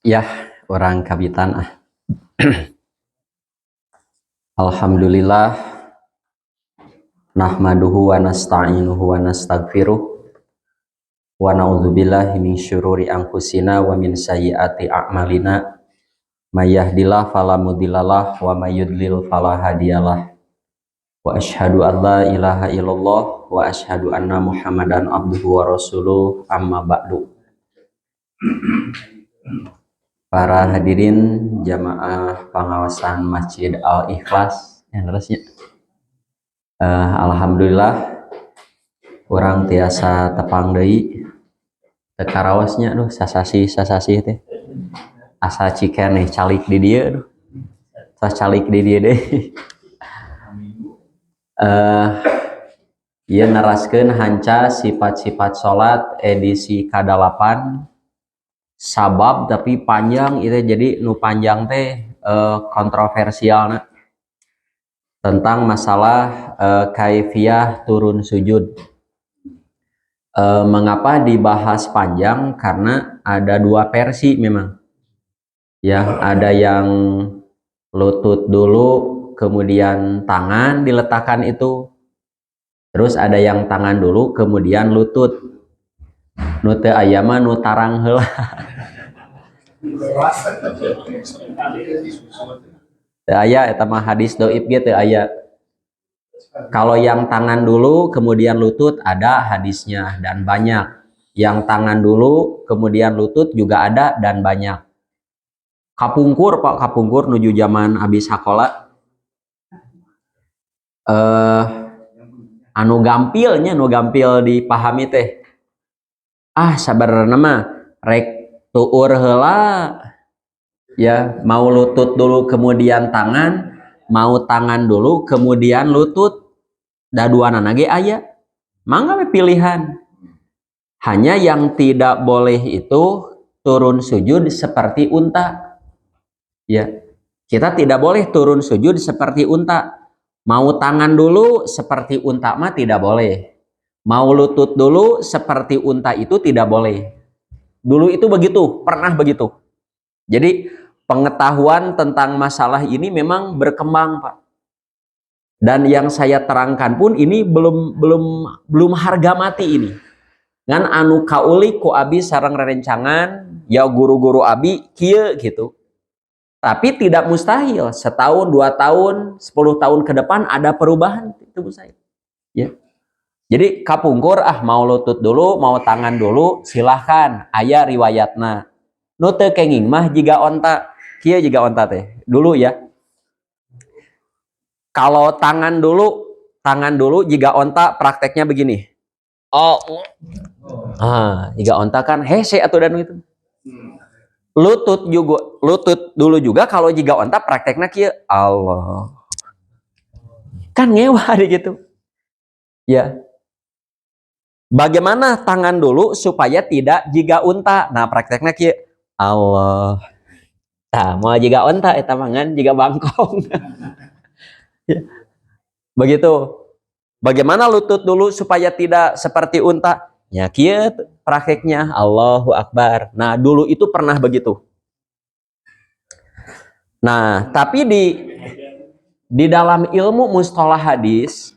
Ya, orang kabitan ah. Alhamdulillah nahmaduhu wa nasta'inuhu wa nastaghfiruh wa na'udzubillahi min syururi anfusina wa min sayyiati a'malina may yahdihillahu fala mudhillalah wa may yudlil fala hadiyalah wa asyhadu an la ilaha illallah wa asyhadu anna muhammadan abduhu wa rasuluh amma ba'du. Para hadirin jamaah pengawasan Masjid Al-Ikhlas yang resnya. Alhamdulillah orang tiasa tepang deui teu karawasnya sasasi teh asa cikeneh calik di dieu tos calik di dieu deui. Ieu neraskeun hanca sifat-sifat salat edisi ka-8 sabab tapi panjang itu, jadi nu panjang teh kontroversialna tentang masalah kaifiyah turun sujud. Mengapa dibahas panjang? Karena ada dua versi memang. Ya, ada yang lutut dulu, kemudian tangan diletakkan itu. Terus ada yang tangan dulu, kemudian lutut. Nu teu aya mah nu tarang heula. Teu aya eta mah hadis dhaif ge teu aya. Kalau yang tangan dulu kemudian lutut ada hadisnya dan banyak. Yang tangan dulu kemudian lutut juga ada dan banyak. Kapungkur Pak, kapungkur nuju zaman abis sakola. Anu gampilnya, nu gampil dipahami teh. Sabarna mah rek tuur heula. Ya, mau lutut dulu kemudian tangan, mau tangan dulu kemudian lutut. Daduanana ge aya. Mangga we pilihan. Hanya yang tidak boleh itu turun sujud seperti unta. Ya. Kita tidak boleh turun sujud seperti unta. Mau tangan dulu seperti unta mah tidak boleh. Mau lutut dulu seperti unta itu tidak boleh. Dulu itu begitu, pernah begitu. Jadi pengetahuan tentang masalah ini memang berkembang, Pak. Dan yang saya terangkan pun ini belum harga mati ini. Ngan anu kauli ku abi sareng rerencangan, ya guru-guru abi kieu gitu. Tapi tidak mustahil setahun, 2 tahun, 10 tahun ke depan ada perubahan tubuh saya. Ya. Jadi kapungkur mau lutut dulu, mau tangan dulu, silahkan. Aya riwayatna. Nu teu kenging mah jiga onta. Kieu jiga onta teh. Dulu ya. Kalau tangan dulu jiga onta prakteknya begini. Jiga onta kan hese atuh dan itu. Lutut dulu juga kalau jiga onta prakteknya kieu. Allah. Kan ngewah gitu. Ya. Bagaimana tangan dulu supaya tidak jiga unta? Nah, prakteknya kieu. Allah. Tah, mau jiga onta eta mangan jiga bangkong. Ya. Begitu. Bagaimana lutut dulu supaya tidak seperti unta? Ya kieu prakteknya. Allahu Akbar. Nah, dulu itu pernah begitu. Nah, tapi di dalam ilmu mustalah hadis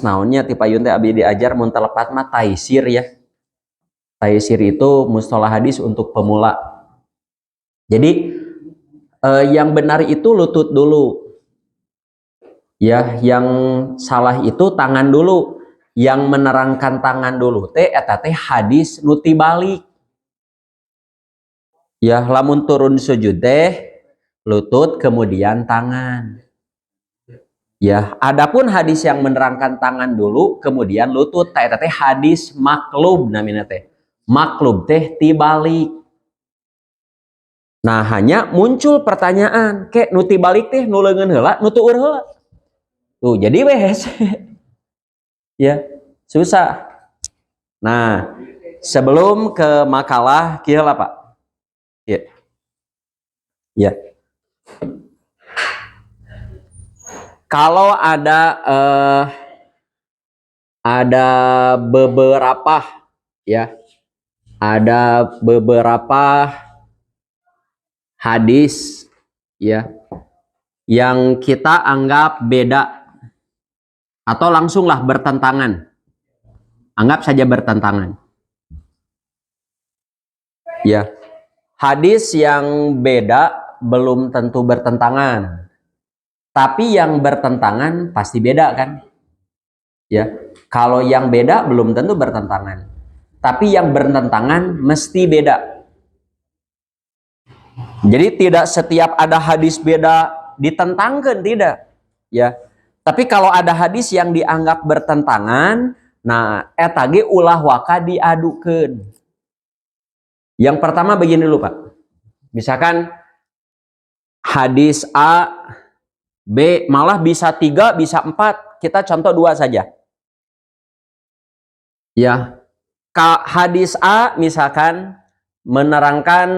naonnya ti payun teh abi diajar mun telepat mah taisir ya. Taisir itu mustalah hadis untuk pemula. Jadi yang benar itu lutut dulu. Ya, yang salah itu tangan dulu. Yang menerangkan tangan dulu teh eta teh hadis nu tibalik. Ya, lamun turun sujud teh lutut kemudian tangan. Ya, adapun hadis yang menerangkan tangan dulu kemudian lutut eta teh hadis maklub namina teh. Maklub teh tibalik. Nah, hanya muncul pertanyaan, ke nu tibalik teh nu leungeun heula, nu tueur heula. Tuh, jadi wes. Ya, susah. Nah, sebelum ke makalah kieu lah, Pak. Ya. Ya. Kalau ada beberapa ya ada beberapa hadis ya yang kita anggap beda atau langsunglah bertentangan. Anggap saja bertentangan. Ya. Hadis yang beda belum tentu bertentangan. Tapi yang bertentangan pasti beda kan? Ya. Kalau yang beda belum tentu bertentangan. Tapi yang bertentangan mesti beda. Jadi tidak setiap ada hadis beda ditentangkan, tidak. Ya. Tapi kalau ada hadis yang dianggap bertentangan, nah eta ge ulah waka diadukeun. Yang pertama begini dulu Pak. Misalkan hadis A, B malah bisa 3, bisa 4. Kita contoh 2 saja. Ya. Hadis A misalkan menerangkan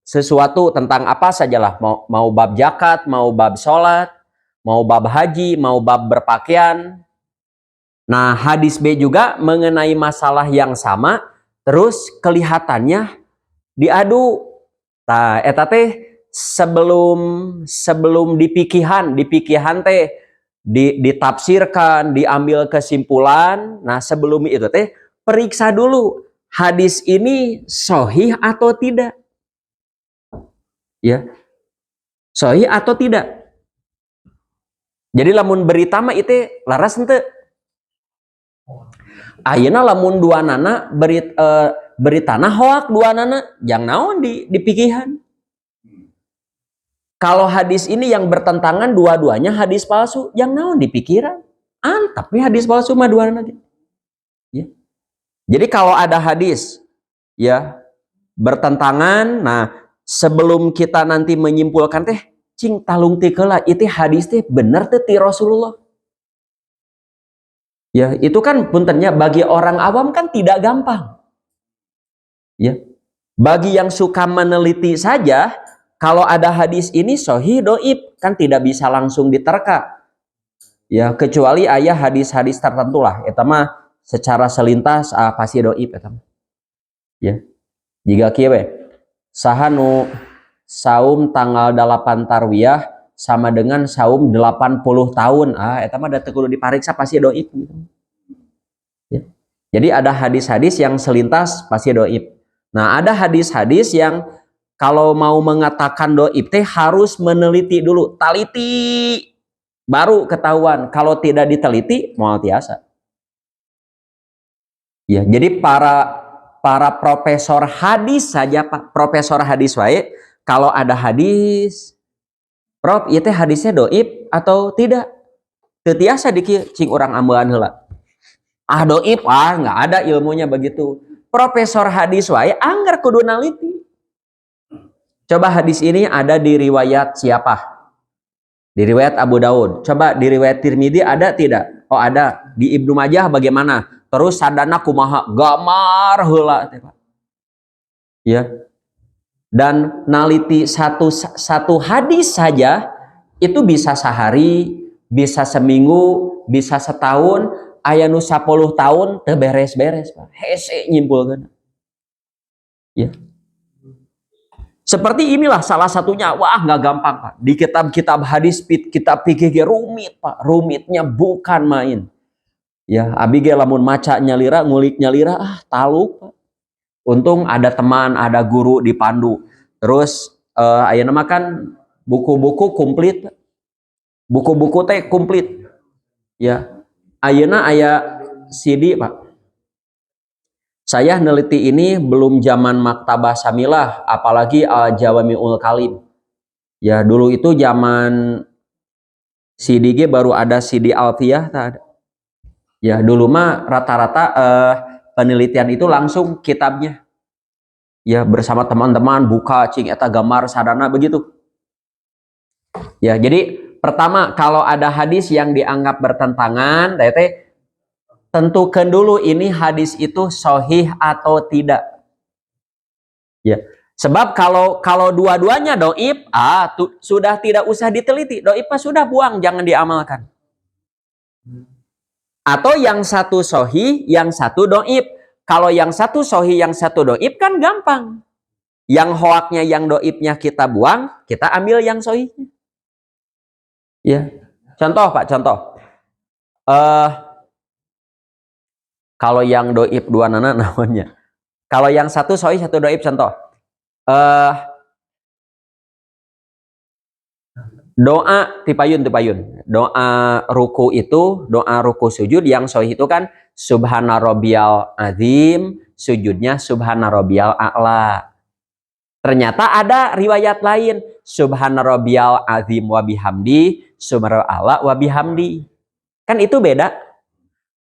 sesuatu tentang apa sajalah, mau bab zakat, mau bab sholat, mau bab haji, mau bab berpakaian. Nah, hadis B juga mengenai masalah yang sama, terus kelihatannya diadu. Nah, eta teh sebelum dipikihan teh ditafsirkan, diambil kesimpulan. Nah, sebelum itu teh periksa dulu hadis ini sahih atau tidak. Ya. Sahih atau tidak. Jadi lamun berita mah itu laras henteu. Ayeuna lamun dua nana beritana hoak dua nana yang naon dipikihan. Kalau hadis ini yang bertentangan dua-duanya hadis palsu, yang naon dipikiran. Tapi hadis palsu mah dua nana. Ya. Jadi kalau ada hadis ya bertentangan, nah sebelum kita nanti menyimpulkan teh cing talung tikeula itu hadis teh bener teh ti Rasulullah. Ya, itu kan puntennya bagi orang awam kan tidak gampang. Ya. Bagi yang suka meneliti saja, kalau ada hadis ini sahih doib kan tidak bisa langsung diterka. Ya, kecuali ayah hadis-hadis tertentu lah. Eta mah secara selintas pasti doib eta mah. Ya. Jika kieu we, saha nu saum tanggal 8 Tarwiyah sama dengan saum 80 tahun. Eta mah da teu kudu dipariksa pasti doib gitu. Ya. Jadi ada hadis-hadis yang selintas pasti doib. Nah, ada hadis-hadis yang kalau mau mengatakan doib teh harus meneliti dulu, taliti baru ketahuan. Kalau tidak diteliti moal tiasa. Ya, jadi para profesor hadis saja Pak, profesor hadis wae kalau ada hadis, Prof, ieu teh hadisnya doib atau tidak? Teu tiasa dikieu cing urang ambean heula. Doib, nggak ada ilmunya begitu. Profesor hadis wae anggar kudu naliti. Coba hadis ini ada di riwayat siapa? Di riwayat Abu Daud. Coba di riwayat Tirmidzi ada tidak? Oh ada. Di Ibnu Majah bagaimana? Terus sadana kumaha? Gamar heula teh Pak. Ya. Dan naliti satu hadis saja itu bisa sehari, bisa seminggu, bisa setahun, aya nu 10 tahun teu beres-beres Pak. Hese nyimpulkeun. Ya. Seperti inilah salah satunya. Wah, nggak gampang Pak. Di kitab-kitab hadis, kitab fikih rumit Pak. Rumitnya bukan main. Ya, abi ge lamun maca nyalira, ngulik nyalira, taluk Pak. Untung ada teman, ada guru dipandu. Terus ayeuna mah kan buku-buku komplit. Buku-buku teh komplit. Ya. Ayeuna aya CD Pak. Saya neliti ini belum zaman Maktabah Samilah, apalagi Jawamiul Kalim. Ya, dulu itu zaman CD baru ada CD Alfiyah tak ada. Ya, dulu mah rata-rata penelitian itu langsung kitabnya. Ya, bersama teman-teman buka cing eta gambar sadana begitu. Ya, jadi pertama kalau ada hadis yang dianggap bertentangan, teh tentukan dulu ini hadis itu sahih atau tidak. Ya. Sebab kalau dua-duanya doib, sudah tidak usah diteliti. Doib sudah buang, jangan diamalkan. Atau yang satu sahih, yang satu doib. Kalau yang satu sohi, yang satu doib kan gampang. Yang hoaknya, yang doibnya kita buang, kita ambil yang sohinya. Ya, contoh Pak, contoh. Kalau yang doib dua nana namanya. Kalau yang satu sohi, satu doib, contoh. Doa tipayun. Doa ruku itu, doa ruku sujud yang sohi itu kan subhana rabbiyal azim, sujudnya subhana rabbiyal a'la. Ternyata ada riwayat lain, subhana rabbiyal azim wa bihamdi, subhana a'la wa bihamdi. Kan itu beda.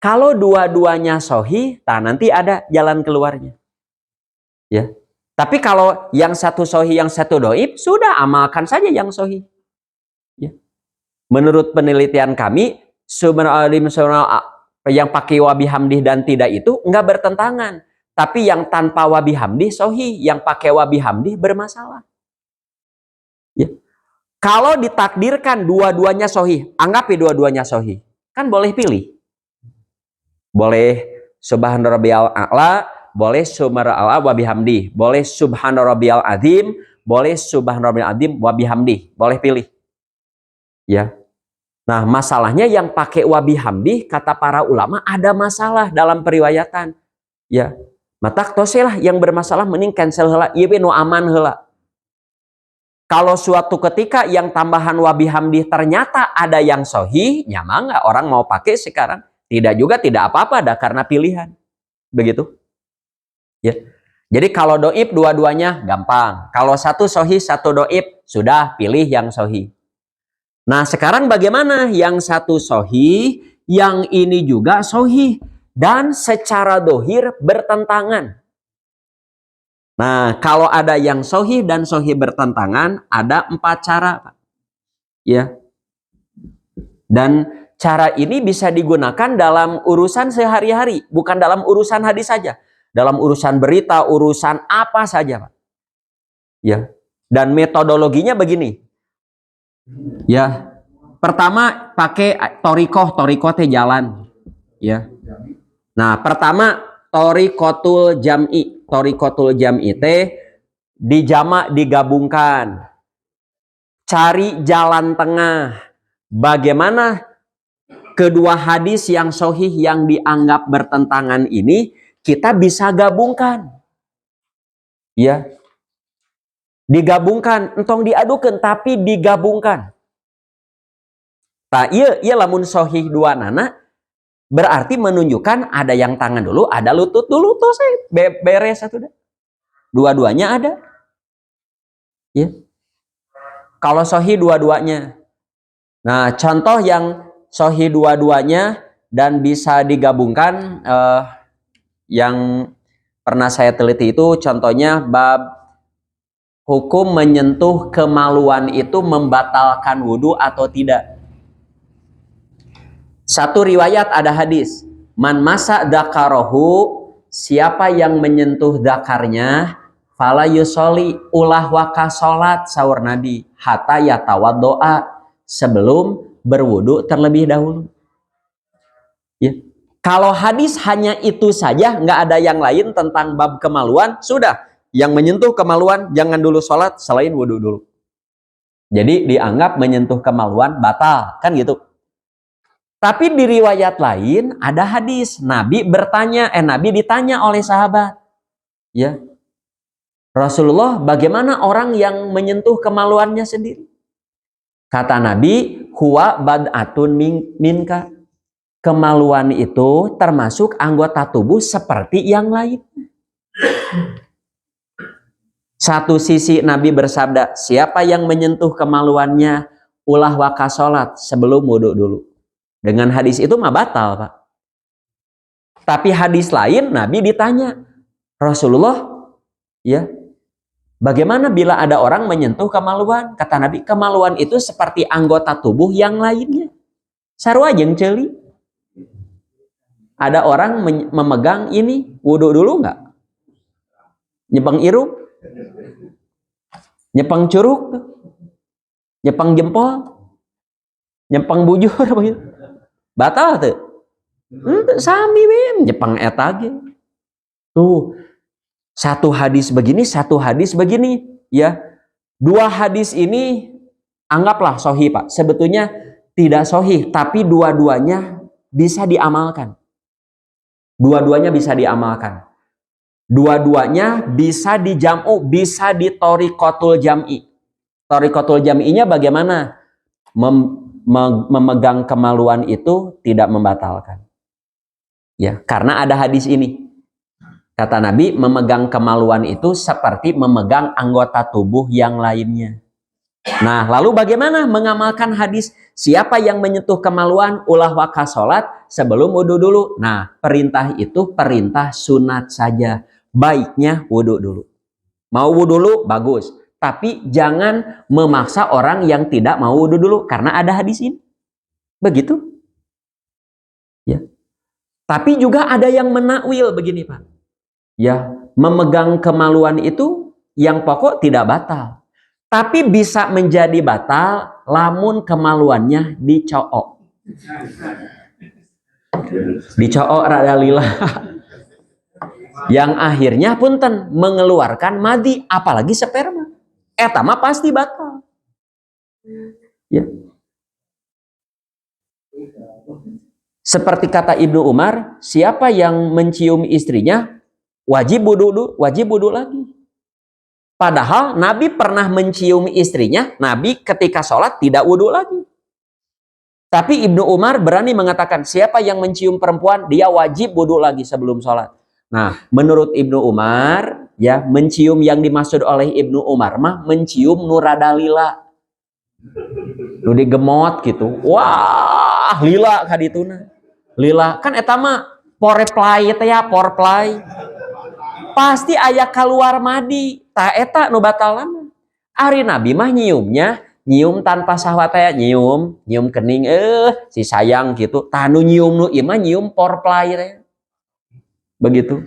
Kalau dua-duanya sohi, nanti ada jalan keluarnya. Ya. Tapi kalau yang satu sohi, yang satu doib, sudah amalkan saja yang sohi. Ya. Menurut penelitian kami, yang pakai wabihamdih dan tidak itu enggak bertentangan. Tapi yang tanpa wabihamdih sohi, yang pakai wabihamdih bermasalah. Ya. Kalau ditakdirkan dua-duanya sohi, anggap dua-duanya sohi, kan boleh pilih. Boleh subhana rabbiyal a'la, boleh subhana a'la wa bihamdi, boleh subhana rabbiyal azim, boleh subhana rabbiyal azim wa bihamdi, boleh pilih. Ya. Nah, masalahnya yang pakai wa bihamdi kata para ulama ada masalah dalam periwayatan. Ya. Matak tosilah yang bermasalah mending cancel heula, ieu nu aman heula. Kalau suatu ketika yang tambahan wa bihamdi ternyata ada yang sahih, nyaman nggak orang mau pakai sekarang? Tidak juga, tidak apa-apa, dah karena pilihan. Begitu. Ya. Jadi kalau doib dua-duanya gampang. Kalau satu sohi, satu doib, sudah pilih yang sohi. Nah sekarang bagaimana? Yang satu sohi, yang ini juga sohi. Dan secara dohir bertentangan. Nah kalau ada yang sohi dan sohi bertentangan, ada 4 cara. Ya. Dan cara ini bisa digunakan dalam urusan sehari-hari, bukan dalam urusan hadis saja. Dalam urusan berita, urusan apa saja, Pak. Ya. Dan metodologinya begini. Ya. Pertama pakai torikoh teh jalan. Ya. Nah, pertama torikotul jam'i teh dijamak digabungkan. Cari jalan tengah. Bagaimana kedua hadis yang sahih yang dianggap bertentangan ini kita bisa gabungkan. Ya. Digabungkan, entong diadukan tapi digabungkan. Nah, iya lamun sahih dua nana berarti menunjukkan ada yang tangan dulu, ada lutut dulu tuh saya beres satu dah. Dua-duanya ada. Ya. Kalau sahih dua-duanya. Nah, contoh yang sahih dua-duanya dan bisa digabungkan yang pernah saya teliti itu contohnya bab hukum menyentuh kemaluan itu membatalkan wudhu atau tidak. Satu riwayat ada hadis, man masa dzakarohu, siapa yang menyentuh dzakarnya, fala yusoli ulah waka salat, sahur Nabi, hatta yatawaddoa, sebelum berwudu terlebih dahulu. Ya. Kalau hadis hanya itu saja, nggak ada yang lain tentang bab kemaluan, sudah. Yang menyentuh kemaluan jangan dulu sholat selain wudu dulu. Jadi dianggap menyentuh kemaluan batal, kan gitu. Tapi di riwayat lain ada hadis, Nabi ditanya oleh sahabat, ya Rasulullah, bagaimana orang yang menyentuh kemaluannya sendiri? Kata Nabi, huwa bad'atun minka. Kemaluan itu termasuk anggota tubuh seperti yang lain. Satu sisi Nabi bersabda, siapa yang menyentuh kemaluannya, ulah waka sholat sebelum wudhu dulu. Dengan hadis itu mah batal, Pak. Tapi hadis lain Nabi ditanya, Rasulullah, ya, bagaimana bila ada orang menyentuh kemaluan? Kata Nabi, kemaluan itu seperti anggota tubuh yang lainnya. Sarua jeung ceuli. Ada orang memegang ini, wudhu dulu nggak? Nyepeng iruk? Nyepeng curug? Nyepeng jempol? Nyepeng bujur? Batal tuh? Sami mem, nyepeng eta ge. Tuh, satu hadis begini, ya. Dua hadis ini anggaplah sahih, Pak. Sebetulnya tidak sahih, tapi dua-duanya bisa diamalkan. Dua-duanya bisa diamalkan. Dua-duanya bisa dijam'u, bisa ditorikotul jam'i. Torikotul jam'inya bagaimana? Memegang kemaluan itu tidak membatalkan. Ya, karena ada hadis ini. Kata Nabi, memegang kemaluan itu seperti memegang anggota tubuh yang lainnya. Nah, lalu bagaimana mengamalkan hadis? Siapa yang menyentuh kemaluan, ulah waka sholat sebelum wudhu dulu. Nah, perintah itu perintah sunat saja. Baiknya wudhu dulu. Mau wudhu dulu, bagus. Tapi jangan memaksa orang yang tidak mau wudhu dulu. Karena ada hadis ini. Begitu. Ya. Tapi juga ada yang menakwil begini, Pak. Ya, memegang kemaluan itu yang pokok tidak batal. Tapi bisa menjadi batal lamun kemaluannya dicook. Dicook rada lila. Yang akhirnya punten mengeluarkan madi, apalagi sperma. Eta mah pasti batal. Ya. Seperti kata Ibnu Umar, siapa yang mencium istrinya wajib wudu lagi. Padahal Nabi pernah mencium istrinya, Nabi ketika sholat tidak wudu lagi. Tapi Ibnu Umar berani mengatakan, siapa yang mencium perempuan, dia wajib wudu lagi sebelum sholat. Nah, menurut Ibnu Umar, ya mencium yang dimaksud oleh Ibnu Umar mah mencium nurada lila. Nu digemot gitu. Wah, lila kadituna. Lila kan eta mah foreplay teh ya, foreplay. Pasti aya keluar madi, tak eta nu batalan. Ari Nabi mah nyium tanpa syahwat ya, nyium kening, si sayang gitu. Tanu nyium nu ieu mah nyium foreplay teh. Begitu.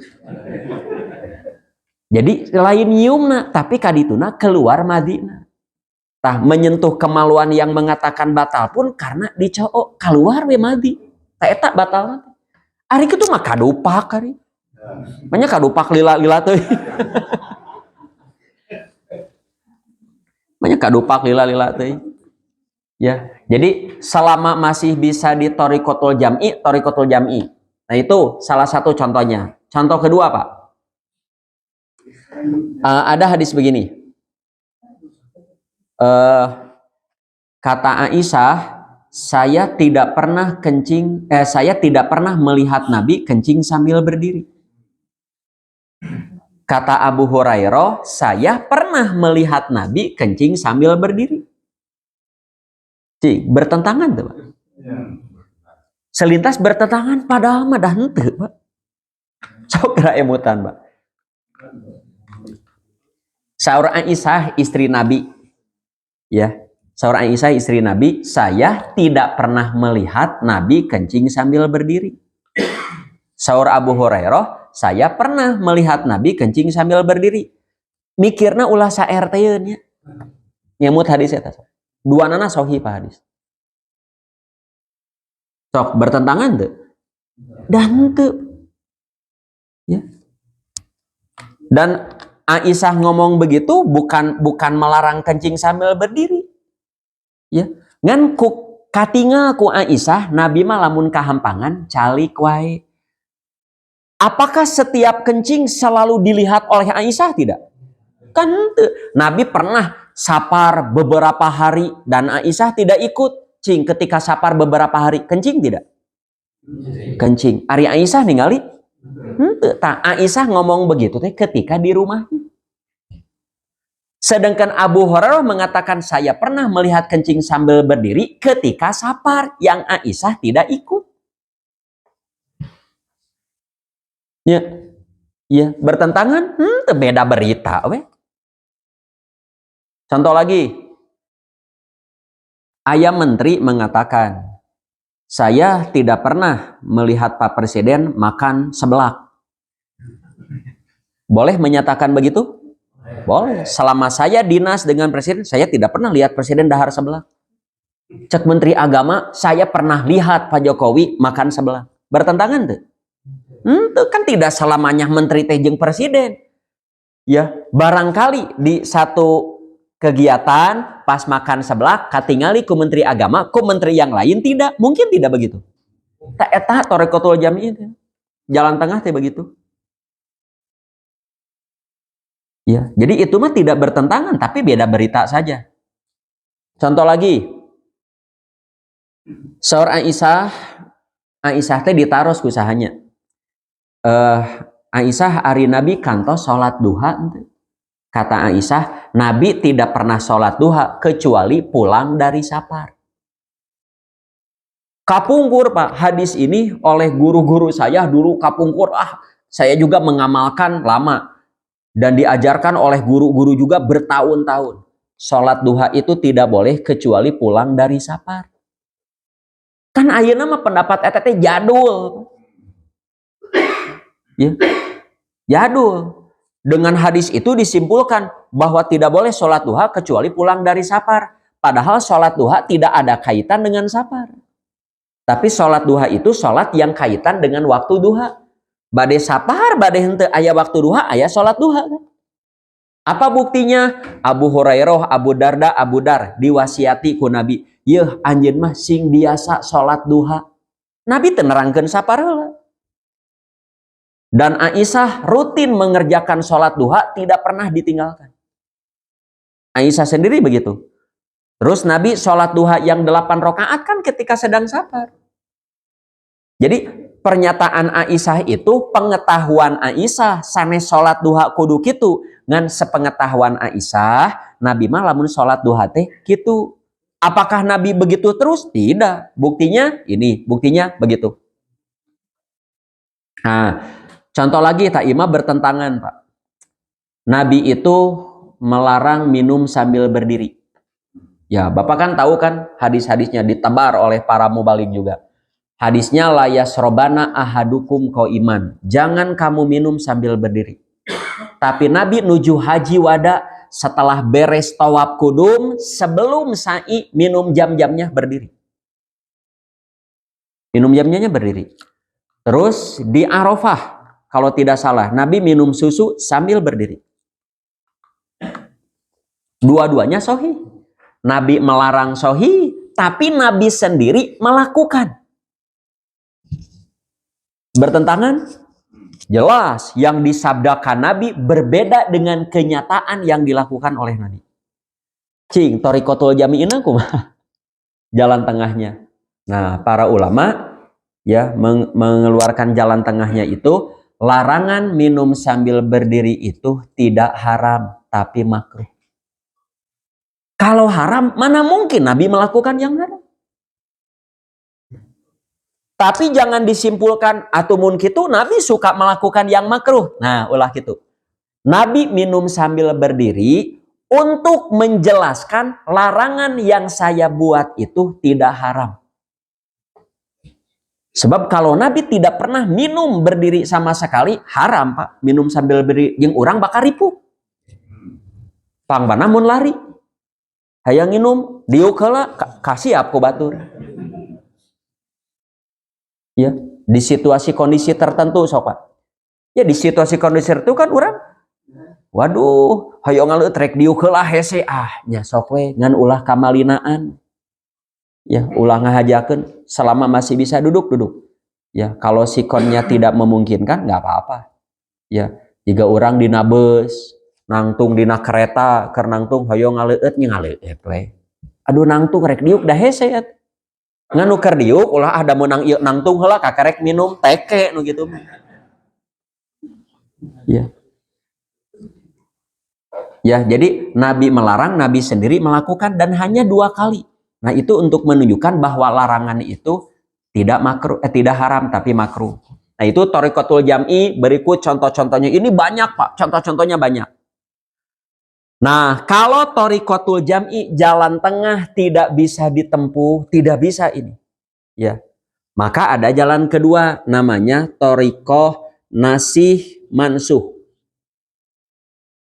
Jadi lain nyiumna, tapi kadituna keluar madina. Tah menyentuh kemaluan yang mengatakan batal pun karena dicook keluar we madi. Tak eta batal. Ari kitu mah kadupak ari. Banyak kadupak lila-lila tuh. Banyak kadupak lila-lila tuh. Ya, jadi selama masih bisa di torikotul jam'i. Nah itu salah satu contohnya. Contoh kedua, Pak. Ada hadis begini. Kata Aisyah, saya tidak pernah melihat Nabi kencing sambil berdiri. Kata Abu Hurairah, saya pernah melihat Nabi kencing sambil berdiri. Cik, bertentangan tuh, Pak. Selintas bertentangan padahal mah dah henteu, Pak. Sok kira emutan, Pak. Saur Aisyah istri Nabi. Ya, saur Aisyah istri Nabi, saya tidak pernah melihat Nabi kencing sambil berdiri. Saur Abu Hurairah, saya pernah melihat Nabi kencing sambil berdiri. Mikirna ulah saer teh nya. Nyemut hadis eta. Duanana sahih Pak hadis. Sok bertentangan teu? Dan teu. Ya. Dan Aisyah ngomong begitu bukan melarang kencing sambil berdiri. Ya. Ngan katingal ku Aisyah Nabi mah lamun kahampangan calik wae. Apakah setiap kencing selalu dilihat oleh Aisyah? Tidak. Kan Nabi pernah sapar beberapa hari dan Aisyah tidak ikut. Cing ketika sapar beberapa hari kencing tidak? Kencing. Ari Aisyah ningali? Tak Aisyah ngomong begitu teh ketika di rumahnya. Sedangkan Abu Hurairah mengatakan saya pernah melihat kencing sambil berdiri ketika sapar yang Aisyah tidak ikut. Ya, bertentangan? Beda berita, we. Contoh lagi, ayah menteri mengatakan, saya tidak pernah melihat Pak Presiden makan seblak. Boleh menyatakan begitu? Boleh. Selama saya dinas dengan Presiden, saya tidak pernah lihat Presiden dahar seblak. Cek Menteri Agama, saya pernah lihat Pak Jokowi makan seblak. Bertentangan tuh? Itu kan tidak selamanya menteri teh jeung presiden. Ya, barangkali di satu kegiatan pas makan sebelah katingali ku menteri agama, ku menteri yang lain tidak, mungkin tidak begitu. Tak eta Thariqatul Jami itu. Jalan tengah teh begitu. Ya, jadi itu mah tidak bertentangan tapi beda berita saja. Contoh lagi. Saur Aisyah teh ditaros ku sahanya. Aisyah ari Nabi kantos salat duha. Kata Aisyah, Nabi tidak pernah salat duha kecuali pulang dari safar. Kapungkur Pak, hadis ini oleh guru-guru saya dulu kapungkur. Saya juga mengamalkan lama dan diajarkan oleh guru-guru juga bertahun-tahun. Salat duha itu tidak boleh kecuali pulang dari safar. Kan ayeuna mah pendapat eta teh jadul. Ya. Jadul. Dengan hadis itu disimpulkan bahwa tidak boleh sholat duha kecuali pulang dari safar. Padahal sholat duha tidak ada kaitan dengan safar. Tapi sholat duha itu sholat yang kaitan dengan waktu duha. Bade safar, bade henteu aya waktu duha, aya sholat duha. Apa buktinya? Abu Hurairah, Abu Darda, Abu Dar diwasiati ku Nabi. Yeuh anjeun mah sing biasa sholat duha. Nabi teu nerangkeun sapareula. Dan Aisyah rutin mengerjakan sholat duha, tidak pernah ditinggalkan. Aisyah sendiri begitu. Terus Nabi sholat duha yang 8 rakaat kan ketika sedang safar. Jadi pernyataan Aisyah itu pengetahuan Aisyah. Sanes sholat duha kudu kitu. Ngan sepengetahuan Aisyah, Nabi mah lamun sholat duha teh kitu. Apakah Nabi begitu terus? Tidak. Buktinya ini, buktinya begitu. Nah, contoh lagi tak ima bertentangan Pak. Nabi itu melarang minum sambil berdiri. Ya Bapak kan tahu kan hadis-hadisnya ditebar oleh para mubalik juga. Hadisnya la yasrobana ahadukum qaiman. Jangan kamu minum sambil berdiri. Tapi Nabi nuju haji wada setelah beres tawaf kudum sebelum sa'i minum jam-jamnya berdiri. Minum jamnya berdiri. Terus di Arafah kalau tidak salah, Nabi minum susu sambil berdiri. Dua-duanya sahih. Nabi melarang sahih, tapi Nabi sendiri melakukan. Bertentangan? Jelas, yang disabdakan Nabi berbeda dengan kenyataan yang dilakukan oleh Nabi. Cing, Thariqatul Jami'ina kumaha? Jalan tengahnya. Nah, para ulama ya mengeluarkan jalan tengahnya itu, larangan minum sambil berdiri itu tidak haram tapi makruh. Kalau haram mana mungkin Nabi melakukan yang haram. Tapi jangan disimpulkan atumun kitu Nabi suka melakukan yang makruh. Nah, ulah gitu. Nabi minum sambil berdiri untuk menjelaskan larangan yang saya buat itu tidak haram. Sebab kalau Nabi tidak pernah minum berdiri sama sekali, haram Pak. Minum sambil berdiri, yang orang bakal ripuh. Pangbana mun lari. Hayang minum, diuk heula kasih aku batur. Ya, di situasi kondisi tertentu sok Pak. Ya di situasi kondisi tertentu kan orang waduh, hayang ngaleut rek diuk heula hese nya sok we ngan ulah kamalinaan. Ya, ulah ngahajakeun selama masih bisa duduk. Ya, kalau sikonnya tidak memungkinkan nggak apa-apa. Ya, jika orang dina bus, nangtung dina kereta, keur nangtung hoyong ngaleut nya ngaleut we. Aduh nangtung rek diuk dah hese ya. Nganu keur diuk ulah ada meunang ieu nangtung heula kakarek minum teke nu kitu. Ya. Ya, jadi Nabi melarang, Nabi sendiri melakukan dan hanya 2 kali. Nah, itu untuk menunjukkan bahwa larangan itu tidak makruh, tidak haram tapi makruh. Nah, itu Thariqatul Jam'i. Berikut contoh-contohnya. Ini banyak Pak, contoh-contohnya banyak. Nah, kalau Thariqatul Jam'i jalan tengah tidak bisa ditempuh, tidak bisa ini. Ya. Maka ada jalan kedua namanya Thariqah nasih mansuh.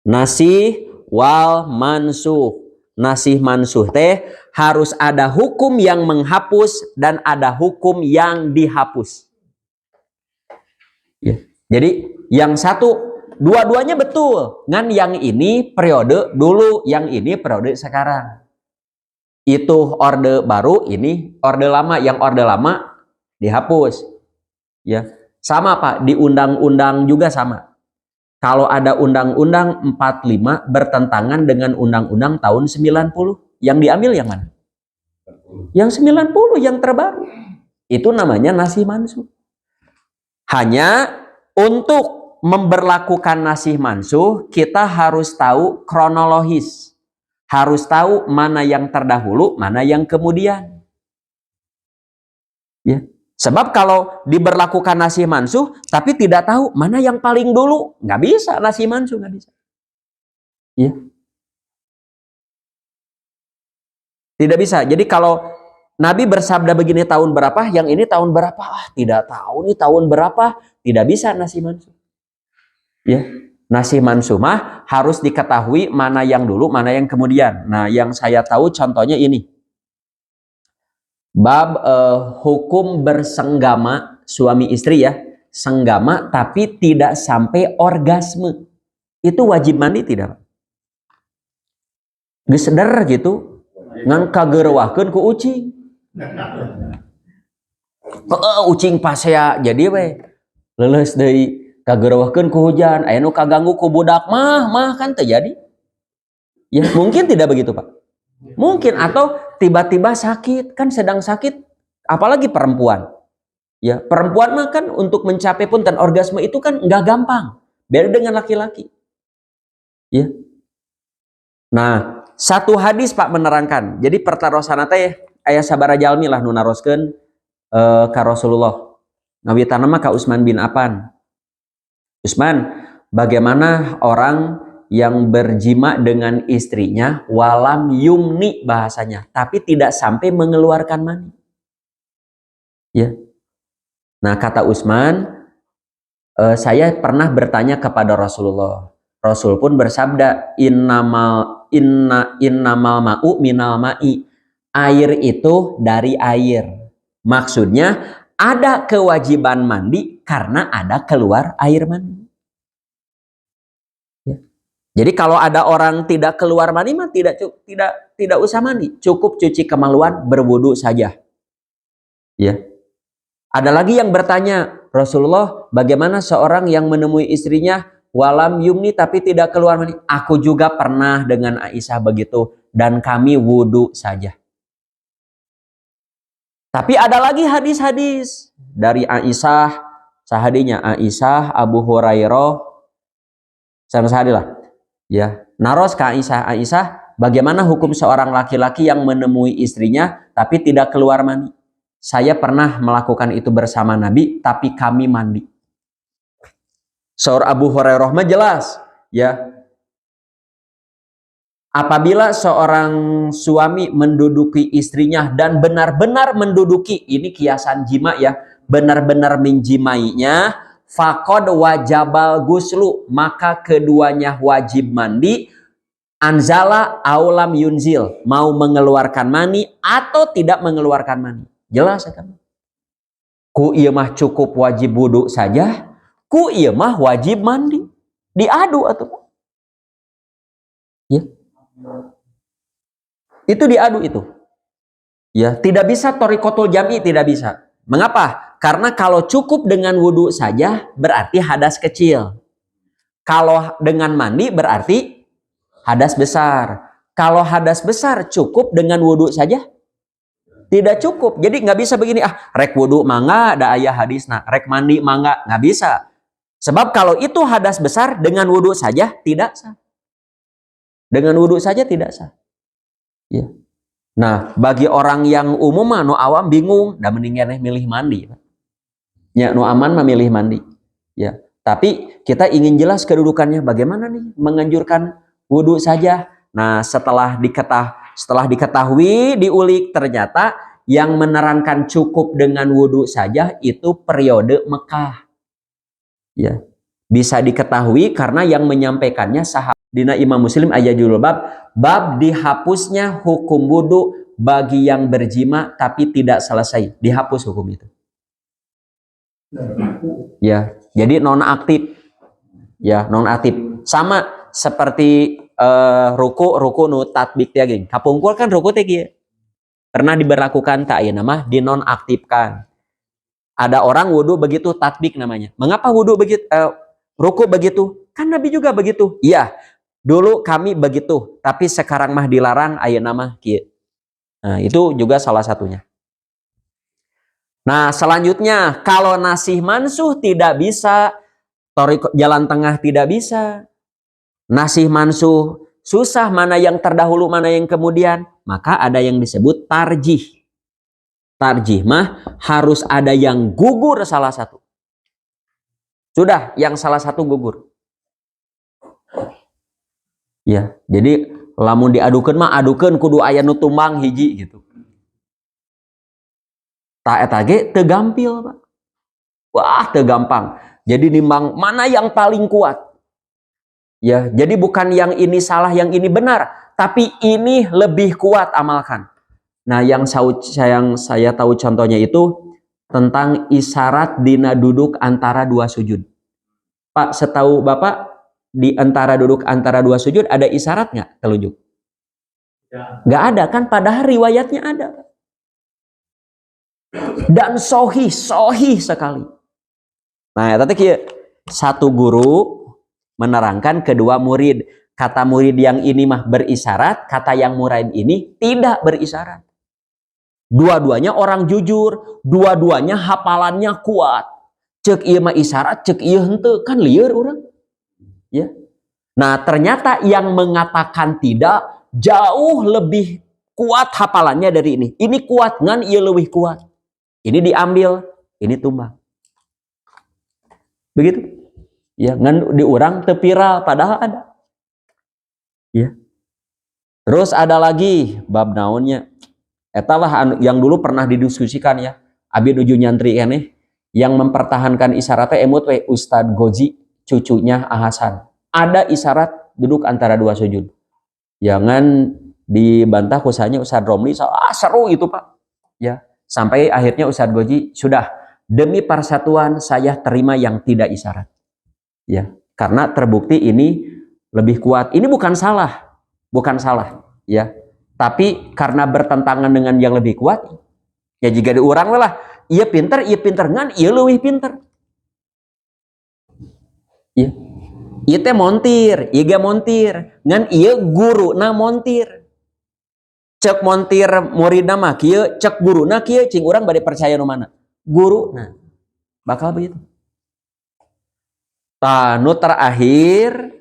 Nasih wal mansuh. Nasih mansuh teh harus ada hukum yang menghapus dan ada hukum yang dihapus. Ya. Jadi yang satu, dua-duanya betul. Ngan yang ini periode dulu, yang ini periode sekarang. Itu orde baru, ini orde lama. Yang orde lama dihapus. Ya, sama Pak. Di undang-undang juga sama. Kalau ada undang-undang 45 bertentangan dengan undang-undang tahun 90, yang diambil yang mana? Yang 90, yang terbaru. Itu namanya nasih mansuh. Hanya untuk memberlakukan nasih mansuh, kita harus tahu kronologis. Harus tahu mana yang terdahulu, mana yang kemudian. Ya. Sebab kalau diberlakukan nasih mansuh, tapi tidak tahu mana yang paling dulu, nggak bisa nasih mansuh, nggak bisa. Ya. Tidak bisa. Jadi kalau Nabi bersabda begini tahun berapa, yang ini tahun berapa? Tidak tahu nih tahun berapa, tidak bisa nasih mansuh. Ya. Nasih mansuh mah harus diketahui mana yang dulu, mana yang kemudian. Nah, yang saya tahu contohnya ini. Bab hukum bersenggama suami istri ya, senggama tapi tidak sampai orgasme, itu wajib mandi tidak? Geseder gitu, ngan kagerwahkeun ku ucing, ucing pasea jadi we leles deui kagerwahkeun ku hujan, aya nu kaganggu ku budak mah kan terjadi. Ya mungkin tidak begitu Pak. Mungkin, atau tiba-tiba sakit, kan sedang sakit, apalagi perempuan. Ya, perempuan mah kan untuk mencapai punten orgasme itu kan nggak gampang. Beda dengan laki-laki. Ya. Nah, satu hadis Pak menerangkan. Jadi pertarosan teh aya sabaraha jalmi lah nu naroskeun ka Rasulullah. Ngawitanna mah ka Utsman bin Affan. Utsman, bagaimana orang yang berjima dengan istrinya walam yumni bahasanya, tapi tidak sampai mengeluarkan mani. Ya. Nah, kata Utsman, saya pernah bertanya kepada Rasulullah. Rasul pun bersabda, innamal ma'u minal ma'i. Air itu dari air. Maksudnya ada kewajiban mandi karena ada keluar air mandi. Jadi kalau ada orang tidak keluar mandi mah tidak usah mandi, cukup cuci kemaluan, berwudu saja. Ya. Ada lagi yang bertanya, Rasulullah, bagaimana seorang yang menemui istrinya walam yumni tapi tidak keluar mandi? Aku juga pernah dengan Aisyah begitu dan kami wudu saja. Tapi ada lagi hadis-hadis dari Aisyah, sahadinya Aisyah, Abu Hurairah, sama sahadilah. Ya, naros ke Aisyah, bagaimana hukum seorang laki-laki yang menemui istrinya tapi tidak keluar mandi? Saya pernah melakukan itu bersama Nabi, tapi kami mandi. Saur Abu Hurairah mah jelas, ya. Apabila seorang suami menduduki istrinya dan benar-benar menduduki, ini kiasan jima ya, benar-benar menjimainya, faqad wajabal guslu, maka keduanya wajib mandi, anzala aulam yunzil, mau mengeluarkan mani atau tidak mengeluarkan mani. Jelas kan? Ku ieu mah cukup wajib wudu saja, ku ieu mah wajib mandi. Diadu atuh. Ya. Itu diadu itu. Ya, tidak bisa thoriqatul jam'i, tidak bisa. Mengapa? Karena kalau cukup dengan wudu saja berarti hadas kecil. Kalau dengan mandi berarti hadas besar. Kalau hadas besar cukup dengan wudu saja? Tidak cukup. Jadi nggak bisa begini, rek wudu mangga, ada ayah hadis, nah rek mandi mangga, nggak bisa. Sebab kalau itu hadas besar dengan wudu saja tidak sah. Dengan wudu saja tidak sah. Ya. Nah, bagi orang yang umum mah nu awam bingung, dah mendingan milih mandi. Ya, nu aman mah milih mandi. Ya. Tapi kita ingin jelas kedudukannya bagaimana nih menganjurkan wudu saja. Nah, setelah diketahui, diulik, ternyata yang menerangkan cukup dengan wudu saja itu periode Mekah. Ya. Bisa diketahui karena yang menyampaikannya sahabat. Dina Imam Muslim aya judul bab dihapusnya hukum wudu bagi yang berjima tapi tidak selesai. Dihapus hukum itu. Ya, Jadi nonaktif. Ya, nonaktif. Sama seperti ruku nu tatbik teh geuning. Kapungkur kan ruku teh kieu. Pernah diberlakukan tak ayeuna mah dinonaktifkan. Ada orang wudhu begitu tatbik namanya. Mengapa wudhu begitu, ruku begitu? Kan Nabi juga begitu. Iya, dulu kami begitu, tapi sekarang mah dilarang ayeuna mah kieu. Nah, itu juga salah satunya. Nah, selanjutnya kalau nasih mansuh tidak bisa, jalan tengah tidak bisa, nasih mansuh susah, mana yang terdahulu, mana yang kemudian, maka ada yang disebut tarjih. Tarjih mah harus ada yang gugur salah satu. Sudah, yang salah satu gugur. Ya, jadi lamun diadukeun mah adukeun kudu aya nu tumbang hiji gitu. Ta eta ge teu gampil, Pak. Wah, teu gampang. Jadi nimbang mana yang paling kuat. Ya, jadi bukan yang ini salah, yang ini benar, tapi ini lebih kuat amalkan. Nah, yang saya tahu contohnya itu tentang isyarat dina duduk antara dua sujud. Pak, setahu Bapak di antara duduk antara dua sujud ada isyarat nggak telunjuk? Nggak ada kan? Padahal riwayatnya ada. Dan sohih sekali. Nah, tadi satu guru menerangkan kedua murid. Kata murid yang ini mah berisyarat, kata yang murid ini tidak berisyarat. Dua-duanya orang jujur, dua-duanya hafalannya kuat. Cek ieu mah isyarat, cek ieu henteu, kan lieur urang. Ya. Nah, ternyata yang mengatakan tidak jauh lebih kuat hafalannya dari ini. Ini kuat ngan ieu lebih kuat. Ini diambil, ini tumbang. Begitu. Ya, ngan di urang teu viral padahal ada. Ya. Terus ada lagi bab naonnya. Etalah yang dulu pernah didiskusikan ya. Abi nuju nyantri keneh yang mempertahankan isyaratnya emut we Ustadz Gozi, cucunya Ahasan. Ada isyarat duduk antara dua sujud. Jangan dibantah kusanya Ustadz Romli, seru itu Pak. Ya, sampai akhirnya Ustadz Gozi sudah demi persatuan saya terima yang tidak isyarat. Ya, karena terbukti ini lebih kuat. Ini bukan salah, ya. Tapi karena bertentangan dengan yang lebih kuat, ya jika diurang lah, iya pinter ngan, iya lebih pinter. Iya. Iya teh montir, iya gak montir, ngan iya guru na montir. Cek montir murid nama kieu, cek guru na kieu, cing urang bade percaya nu mana? Guru, nah bakal begitu. Nah, nu terakhir,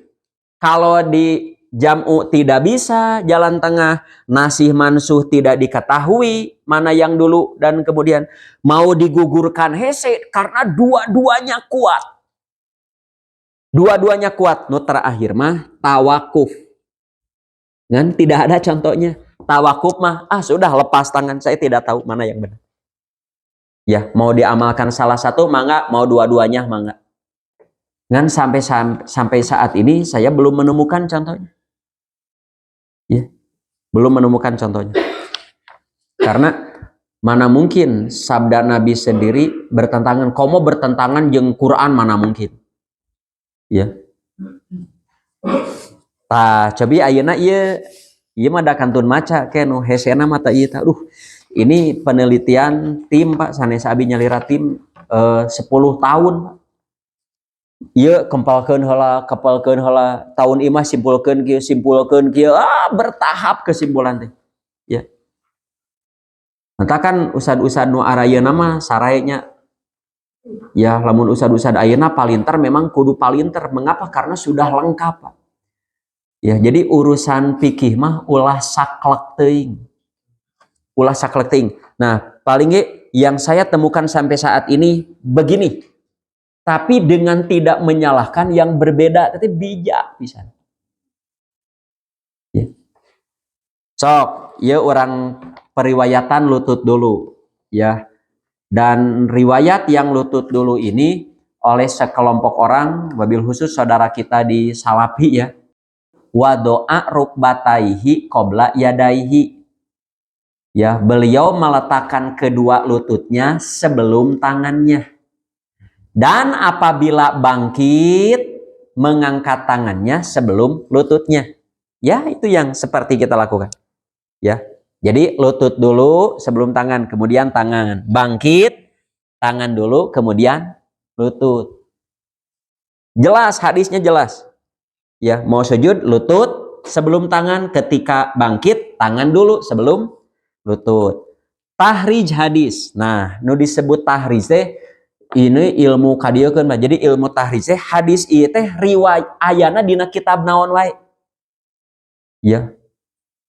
kalau di jam'u tidak bisa, jalan tengah, nasih mansuh tidak diketahui mana yang dulu dan kemudian mau digugurkan hese karena dua-duanya kuat. Dua-duanya kuat. Nu terakhir mah tawakuf. Kan tidak ada contohnya. Tawakuf mah sudah lepas tangan, saya tidak tahu mana yang benar. Ya, mau diamalkan salah satu mangga, mau dua-duanya mangga. Kan sampai saat ini saya belum menemukan contohnya. Ya, belum menemukan contohnya. Karena mana mungkin sabda Nabi sendiri bertentangan, komo bertentangan jeung Quran mana mungkin. Ya. Tah, cobi ayeuna ieu mah da kantun maca ke nu hesena mah tah ieu tah. Ini penelitian tim Pak, sanes abi nyalira tim 10 tahun Pak. Ieu kempalkeun heula, tahun ieu mah simpulkeun kieu, bertahap kesimpulan teh. Ya. Entah kan usad-usad nu arayeuna mah sarayanya. Ya, lamun usad-usad ayeuna palinter memang kudu palinter. Mengapa? Karena sudah lengkap, Pak. Ya, jadi urusan fikih mah ulah saklek teuing. Nah, paling yang saya temukan sampai saat ini begini. Tapi dengan tidak menyalahkan yang berbeda, tapi bijak bisa. Ya. Sok, ya orang periwayatan lutut dulu, ya. Dan riwayat yang lutut dulu ini oleh sekelompok orang, wabil khusus saudara kita di Salafi ya. Wa doa rukbataihi qabla yadaihi. Ya, beliau meletakkan kedua lututnya sebelum tangannya. Dan apabila bangkit, mengangkat tangannya sebelum lututnya. Ya, itu yang seperti kita lakukan. Ya. Jadi lutut dulu sebelum tangan, kemudian tangan. Bangkit, tangan dulu, kemudian lutut. Jelas, hadisnya jelas. Ya, mau sujud lutut sebelum tangan, ketika bangkit tangan dulu sebelum lutut. Tahrij hadis. Nah, nu disebut tahrij teh ini ilmu kadiekeun mah. Jadi ilmu tahrij teh hadis ieu teh riwayat ayana dina kitab naon wae. Ya.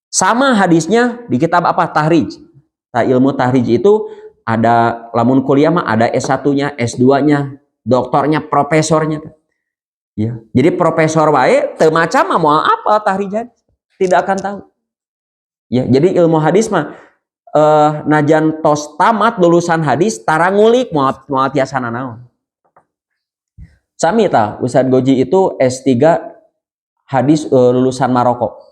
Sama hadisnya di kitab apa? Tahrij. Nah, ilmu tahrij itu ada lamun kuliah mah ada S1-nya, S2-nya, doktornya, profesornya. Ya. Jadi profesor wae teu maca mah moal apa tahrij hadis? Tidak akan tahu. Ya, jadi ilmu hadis mah najan tos tamat lulusan hadis tara ngulik moal tiasana naon. Sami tah Ustadz Goji itu S3 hadis lulusan Maroko.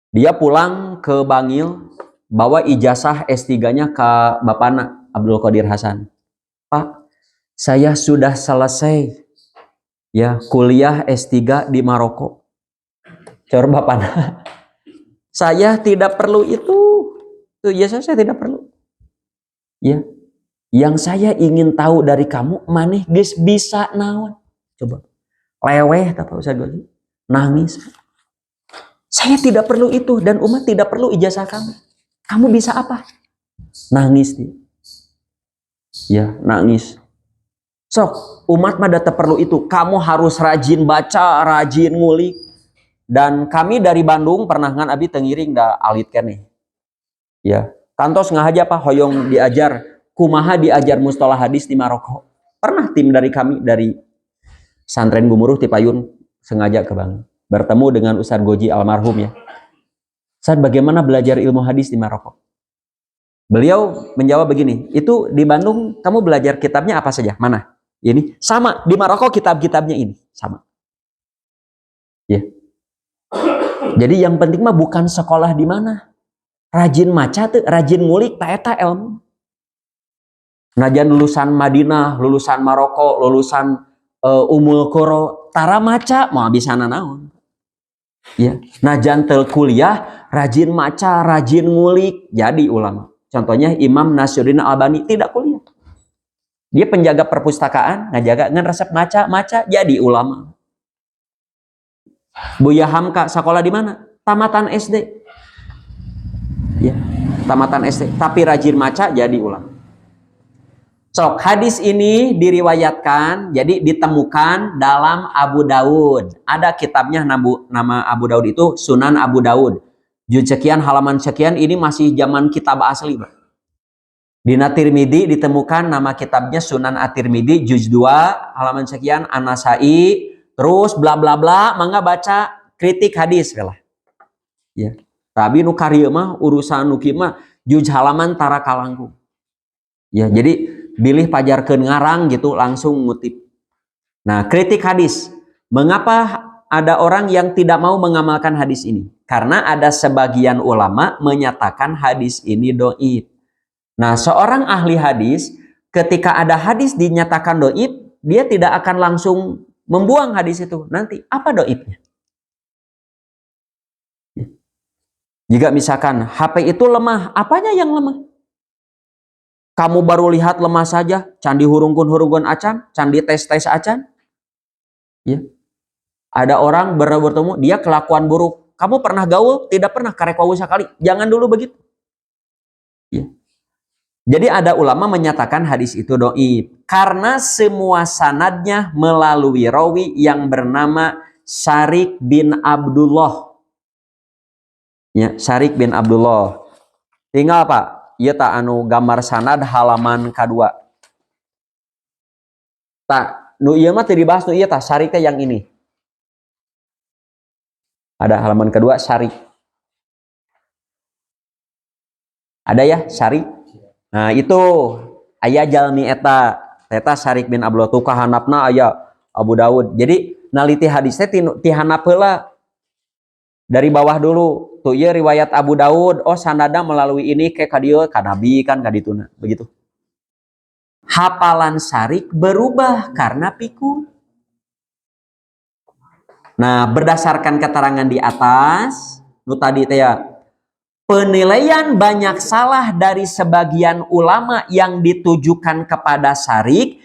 Dia pulang ke Bangil bawa ijazah S3-nya ke bapana Abdul Qadir Hasan. Pak, saya sudah selesai ya kuliah S3 di Maroko. Cor bapana. Saya tidak perlu itu. Tuh ijazah saya tidak perlu. Ya. Yang saya ingin tahu dari kamu, maneh geus bisa naon? Coba. Leweh kata Ustaz Goji. Nangis. Saya tidak perlu itu dan umat tidak perlu ijazah kamu. Kamu bisa apa? Nangis dia. Ya, nangis. Sok, umat mah tak perlu itu. Kamu harus rajin baca, rajin ngulik. Dan kami dari Bandung pernah ngan abi tengiring da alit keneh. Ya, kantos ngahaja Pak hoyong diajar kumaha diajar mustalah hadis di Maroko. Pernah tim dari kami dari Santren Gumuruh ti Payun sengaja ke Bang. Bertemu dengan Ustadz Goji almarhum ya. Ustadz, bagaimana belajar ilmu hadis di Maroko? Beliau menjawab begini, itu di Bandung kamu belajar kitabnya apa saja? Mana? Ini sama, di Maroko kitab-kitabnya ini sama. Ya. Jadi yang penting mah bukan sekolah di mana. Rajin maca tuh, rajin ngulik ta ilmu. Najan lulusan Madinah, lulusan Maroko, lulusan Umul Qura, tara maca mau bisa naon. Ya, najan tel kuliah, rajin maca, rajin ngulik, jadi ulama. Contohnya Imam Nasruddin Albani tidak kuliah. Dia penjaga perpustakaan, ngajaga ngeresep maca, jadi ulama. Buya Hamka sekolah di mana? Tamatan SD. Ya, tamatan SD, tapi rajin maca jadi ulama. Sok, hadis ini diriwayatkan, jadi ditemukan dalam Abu Daud. Ada kitabnya nama Abu Daud itu Sunan Abu Daud. Juz sekian, halaman sekian, ini masih zaman kitab asli. Di Tirmidzi ditemukan nama kitabnya Sunan At-Tirmidzi, juz 2, halaman sekian, An-Nasai, terus bla bla bla, mangga baca kritik hadis lah. Ya. Tapi nu karya mah urusan nu kieu mah juz halaman tara kalangkung. Ya, jadi bilih pajarkeun ngarang gitu langsung ngutip. Nah, kritik hadis. Mengapa ada orang yang tidak mau mengamalkan hadis ini? Karena ada sebagian ulama menyatakan hadis ini dhaif. Nah, seorang ahli hadis ketika ada hadis dinyatakan dhaif, dia tidak akan langsung membuang hadis itu. Nanti apa dhaifnya? Jika misalkan HP itu lemah, apanya yang lemah? Kamu baru lihat lemah saja, candi hurungkun acan, candi tes acan. Ya. Ada orang bertemu, dia kelakuan buruk. Kamu pernah gaul? Tidak pernah, karek wawu sekali. Jangan dulu begitu. Ya. Jadi ada ulama menyatakan hadis itu dhaif karena semua sanadnya melalui rawi yang bernama Syarik bin Abdullah. Ya, Syarik bin Abdullah. Tinggal Pak, ieu ta anu gambar sanad halaman kedua. Tak, nu ieu mah teu dibahas nu ieu tah Syarik teh yang ini. Ada halaman kedua Syarik. Ada ya Syarik. Nah, itu aya jalmi eta Syarik bin Abdullah tu kahanapna aya Abu Daud. Jadi naliti hadisnya ti handap heula. Dari bawah dulu. Tuh ieu riwayat Abu Daud, oh sanada melalui ini ke ka dieu ka Nabi kan ka dituna, begitu. hafalan syarik berubah karena pikun. Nah, berdasarkan keterangan di atas, nu tadi ya, penilaian banyak salah dari sebagian ulama yang ditujukan kepada syarik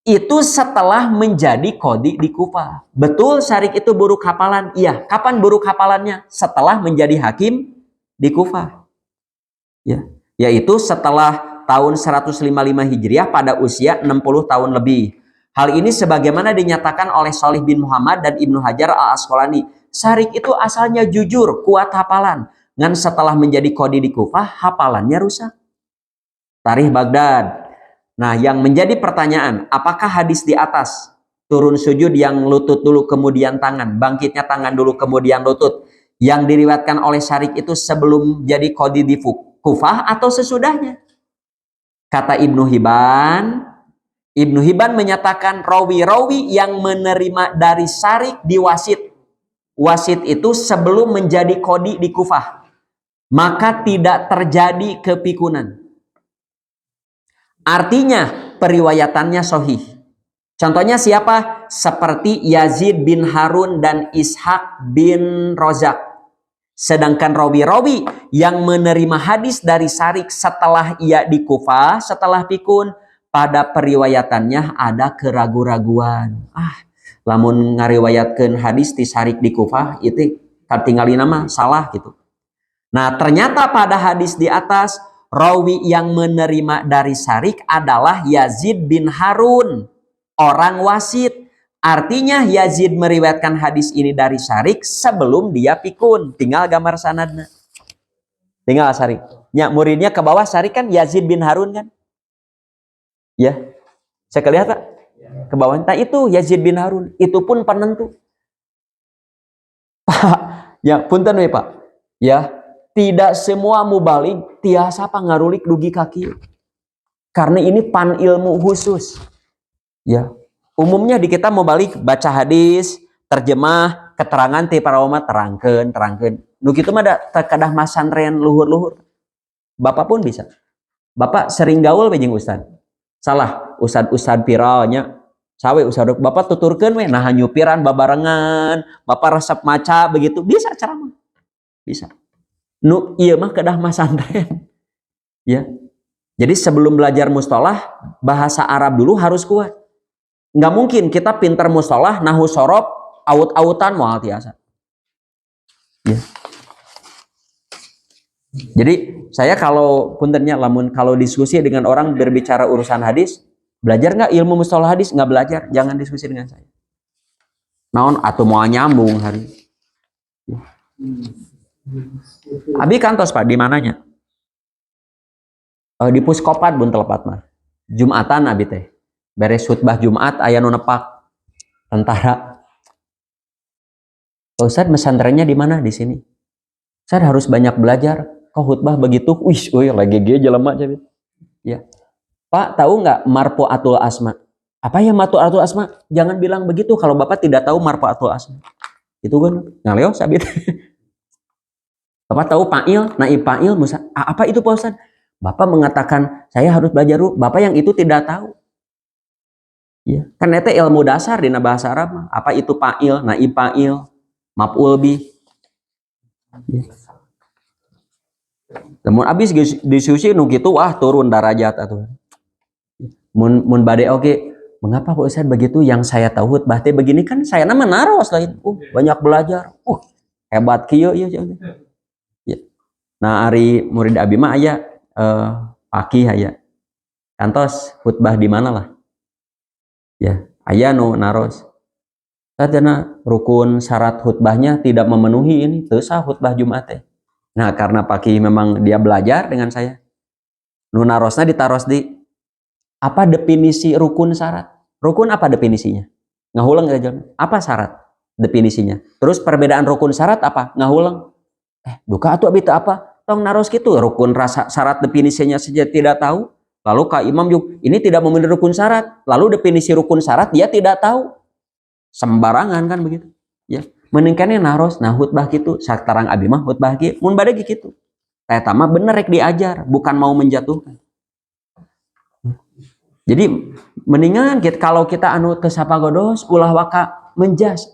itu setelah menjadi qadhi di Kufah. Betul syarik itu buruk hafalan? Iya. Kapan buruk hafalannya? Setelah menjadi hakim di Kufah. Ya, yaitu setelah tahun 155 Hijriah pada usia 60 tahun lebih. Hal ini sebagaimana dinyatakan oleh Shalih bin Muhammad dan Ibnu Hajar al-Asqalani. Syarik itu asalnya jujur, kuat hafalan. Dan setelah menjadi qadhi di Kufah, hafalannya rusak. Tarikh Baghdad. Nah, yang menjadi pertanyaan, apakah hadis di atas, turun sujud yang lutut dulu kemudian tangan, bangkitnya tangan dulu kemudian lutut, yang diriwayatkan oleh Syarik itu sebelum jadi qadhi di Kufah atau sesudahnya? Kata Ibnu Hibban menyatakan rawi-rawi yang menerima dari Syarik di wasit. Wasit itu sebelum menjadi qadhi di Kufah. Maka tidak terjadi kepikunan. Artinya periwayatannya sahih. Contohnya siapa? Seperti Yazid bin Harun dan Ishaq bin Rozak. Sedangkan rawi-rawi yang menerima hadis dari Syarik setelah ia di Kufah, setelah pikun, pada periwayatannya ada keraguan-raguan. Lamun ngariwayatkeun hadis di Syarik di Kufah, itu katingali nama salah gitu. Nah, ternyata pada hadis di atas, rawi yang menerima dari Syarik adalah Yazid bin Harun, orang wasit. Artinya Yazid meriwayatkan hadis ini dari Syarik sebelum dia pikun. Tinggal gambar sanadnya. Tinggal Syarik. Ya, muridnya ke bawah Syarik kan Yazid bin Harun kan? Ya. Saya lihat tak? Ke bawah. Nah, itu Yazid bin Harun. Itu pun penentu. Pak, ya punten we Pak. Ya, tidak semua mubalik tiasa pangarulik dugi kaki. Karena ini pan ilmu khusus. Ya. Umumnya di kita mubalik baca hadis, terjemah, keterangan ti para ulama terangkeun. Nu kitu mah da kadah masantren luhur-luhur. Bapak pun bisa. Bapak sering gaul we jeung ustad. Salah, ustad viralnya. Sawe ustad Bapak tuturkeun we nah nyupiran babarengan, Bapak resep maca begitu bisa ceramah. Bisa. Nu ieu mah kedah masantren. Ya. Jadi sebelum belajar mustalah, bahasa Arab dulu harus kuat. Nggak mungkin kita pintar mustalah, nahu sorob, aut-autan moal tiasa. Ya. Jadi saya kalau puntennya lamun kalau diskusi dengan orang berbicara urusan hadis, belajar nggak ilmu mustalah hadis? Nggak belajar, jangan diskusi dengan saya. Naon atau mau nyambung hari. Ya. Abi kantos Pak di mananya? Di Puskopat bun telepat mah. Jumatan abi teh. Beres khutbah Jumat aya nu nepak tentara. Ustaz mesantrennya di mana? Di sini. Ustaz harus banyak belajar. Kok khutbah begitu? Lagi ge jelema aja. Ya. Pak, tahu nggak marfu'atul asma? Apa ya marfu'atul asma? Jangan bilang begitu kalau Bapak tidak tahu marfu'atul asma. Itu kan ngaleo sabit. Bapak tahu fa'il, naib fa'il, apa itu Pak Ustaz? Bapak mengatakan saya harus belajar dulu. Bapak yang itu tidak tahu. Ya, kan itu ilmu dasar di bahasa Arab. Apa itu fa'il, naib fa'il, maf'ul bih. Ya. Namun abis diskusi nu kitu turun derajat atuh. Mun bade oke, mengapa Pak Ustaz begitu? Yang saya tahu khutbah teh begini kan saya nama naros lain. Banyak belajar. Hebat kieu ieu. Ya. Nah, ari murid abi mah aya paki aya. Kantos khutbah di mana lah? Ya, aya nu naros. Karena rukun syarat khutbahnya tidak memenuhi ini, teu sah khutbah Jumat teh. Nah, karena paki memang dia belajar dengan saya. Nu narosna ditaros di apa definisi rukun syarat? Rukun apa definisinya? Ngahulang aja. Apa syarat? Definisinya. Terus perbedaan rukun syarat apa? Ngahulang. Duka atuh abi teu apa? Tong naros gitu. Rukun syarat definisinya saja tidak tahu. Lalu Kak Imam juga, ini tidak memenuhi rukun syarat. Lalu definisi rukun syarat dia tidak tahu. Sembarangan kan begitu. Ya. Meningkatnya naros, nah khutbah gitu. Satarang abi mah khutbah gitu. Mun bade gitu. Eta mah bener rek diajar, bukan mau menjatuhkan. Jadi mendingan kalau kita anu teu sapagodos ulah waka menjas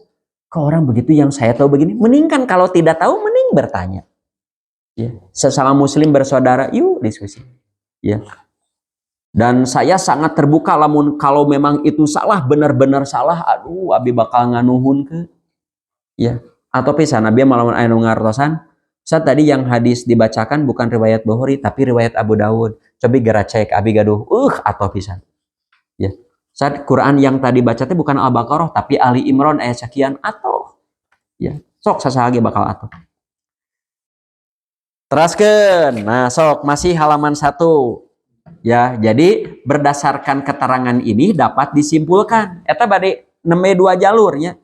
ke orang begitu yang saya tahu begini, mendingan kalau tidak tahu mending bertanya. Ya, sesama muslim bersaudara, yuk diskusi. Ya. Dan saya sangat terbuka lamun kalau memang itu salah, benar-benar salah, aduh abi bakal nganuhun ke. Ya. Atau pisan nabi malamun aya nu ngartosan, saat tadi yang hadis dibacakan bukan riwayat Bukhari tapi riwayat Abu Dawud. Coba gara cek abi gaduh, atau pisan. Ya. Saat Quran yang tadi baca teh bukan Al-Baqarah tapi Ali Imran ayat sekian atau. Ya, sok sasage bakal atau. Teraskeun. Nah, sok masih halaman 1. Ya, jadi berdasarkan keterangan ini dapat disimpulkan eta bade neme 2 jalurnya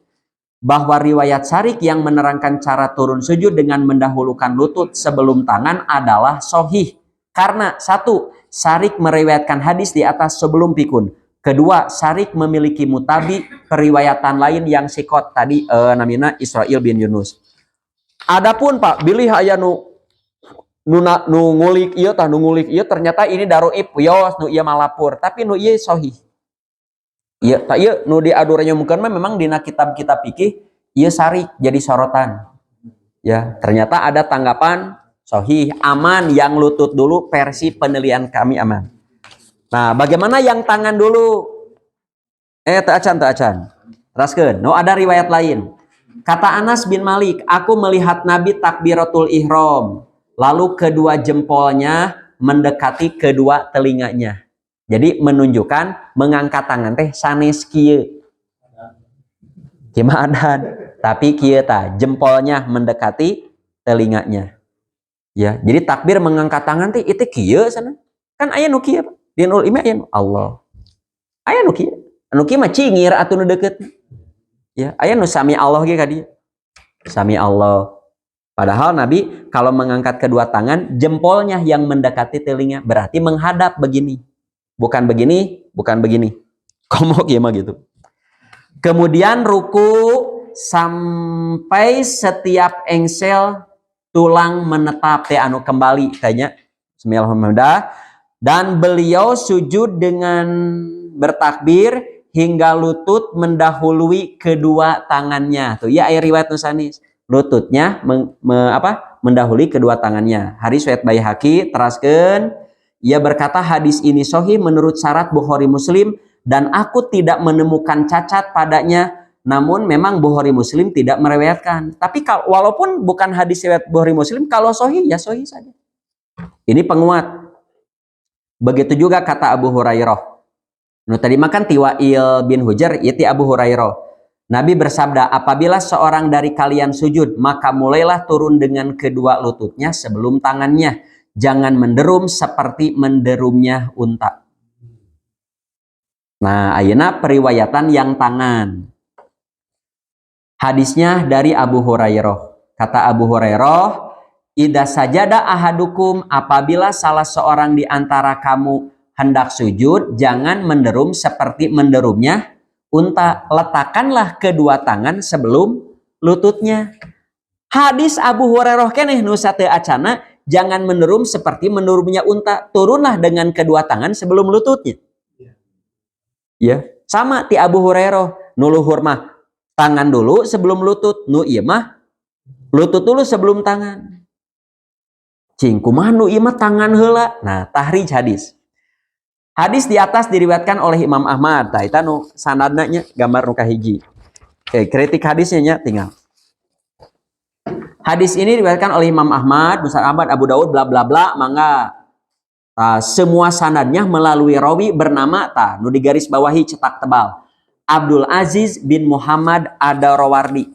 bahwa riwayat Syarik yang menerangkan cara turun sujud dengan mendahulukan lutut sebelum tangan adalah sahih. Karena 1, Syarik meriwayatkan hadis di atas sebelum pikun. Kedua, Syarik memiliki mutabi periwayatan lain yang sikot tadi namanya Israil bin Yunus. Adapun Pak, bilih aya nu ngulik ieu tah nu ngulik ieu ternyata ini daroib yos nu ieu malapur, tapi nu ieu sahih. Ieu tah ieu nu diaduranya mungkin memang dina kitab-kitab fikih ieu Syarik jadi sorotan. Ya, ternyata ada tanggapan sahih, aman yang lutut dulu versi penilaian kami aman. Nah, bagaimana yang tangan dulu? Teu acan. Teraskeun, no ada riwayat lain. Kata Anas bin Malik, aku melihat Nabi takbiratul ihram, lalu kedua jempolnya mendekati kedua telinganya. Jadi menunjukkan mengangkat tangan teh sanes kieu. Kimadan, tapi kieu tah jempolnya mendekati telinganya. Ya, jadi takbir mengangkat tangan teh itu kieu sana. Kan aya nu kieu. Di nul ima aya Allah. Aya nu kieu. Anu kieu mah cingir atuh nu deukeut. Ya, aya nu sami Allah ge ka dieu. Sami Allah. Padahal Nabi kalau mengangkat kedua tangan, jempolnya yang mendekati telinga, berarti menghadap begini. Bukan begini, bukan begini. Komok ya mah gitu. Kemudian ruku sampai setiap engsel tulang menetap teh anu kembali kayaknya. Bismillahirrahmanirrahim. Dan beliau sujud dengan bertakbir hingga lutut mendahului kedua tangannya. Tuh ya ayat riwayat nusanis. Lututnya mendahului kedua tangannya. Hadis riwayat Baihaqi teraskeun, ia berkata hadis ini sahih menurut syarat Bukhari Muslim dan aku tidak menemukan cacat padanya. Namun memang Bukhari Muslim tidak meriwayatkan. Tapi walaupun bukan hadis riwayat Bukhari Muslim, kalau sahih ya sahih saja. Ini penguat. Begitu juga kata Abu Hurairah. Nu tadi makan Tiwail bin Hujr yaitu Abu Hurairah. Nabi bersabda, apabila seorang dari kalian sujud, maka mulailah turun dengan kedua lututnya sebelum tangannya. Jangan menderum seperti menderumnya unta. Nah, ayeuna periwayatan yang tangan. Hadisnya dari Abu Hurairah. Kata Abu Hurairah, idza sajada ahadukum, apabila salah seorang di antara kamu hendak sujud, jangan menderum seperti menderumnya unta. Letakkanlah kedua tangan sebelum lututnya. Hadis Abu Hurairah keneh nu sateu acana, jangan menderum seperti menderumnya unta. Turunlah dengan kedua tangan sebelum lututnya. Ya, sama ti Abu Hurairah. Nu luhur mah tangan dulu sebelum lutut, nu ieu mah lutut dulu sebelum tangan. Cing kumaha nu ieu mah tangan heula. Nah, tahrij hadis. Hadis di atas diriwayatkan oleh Imam Ahmad. Tah eta nu sanadna nya gambar nu kahiji. Oke, kritik hadisnya nya tinggal. Hadis ini diriwayatkan oleh Imam Ahmad, Musnad Ahmad, Abu Daud, bla bla bla, mangga semua sanadnya melalui rawi bernama nu digaris bawahi cetak tebal. Abdul Aziz bin Muhammad Ad-Darawardi.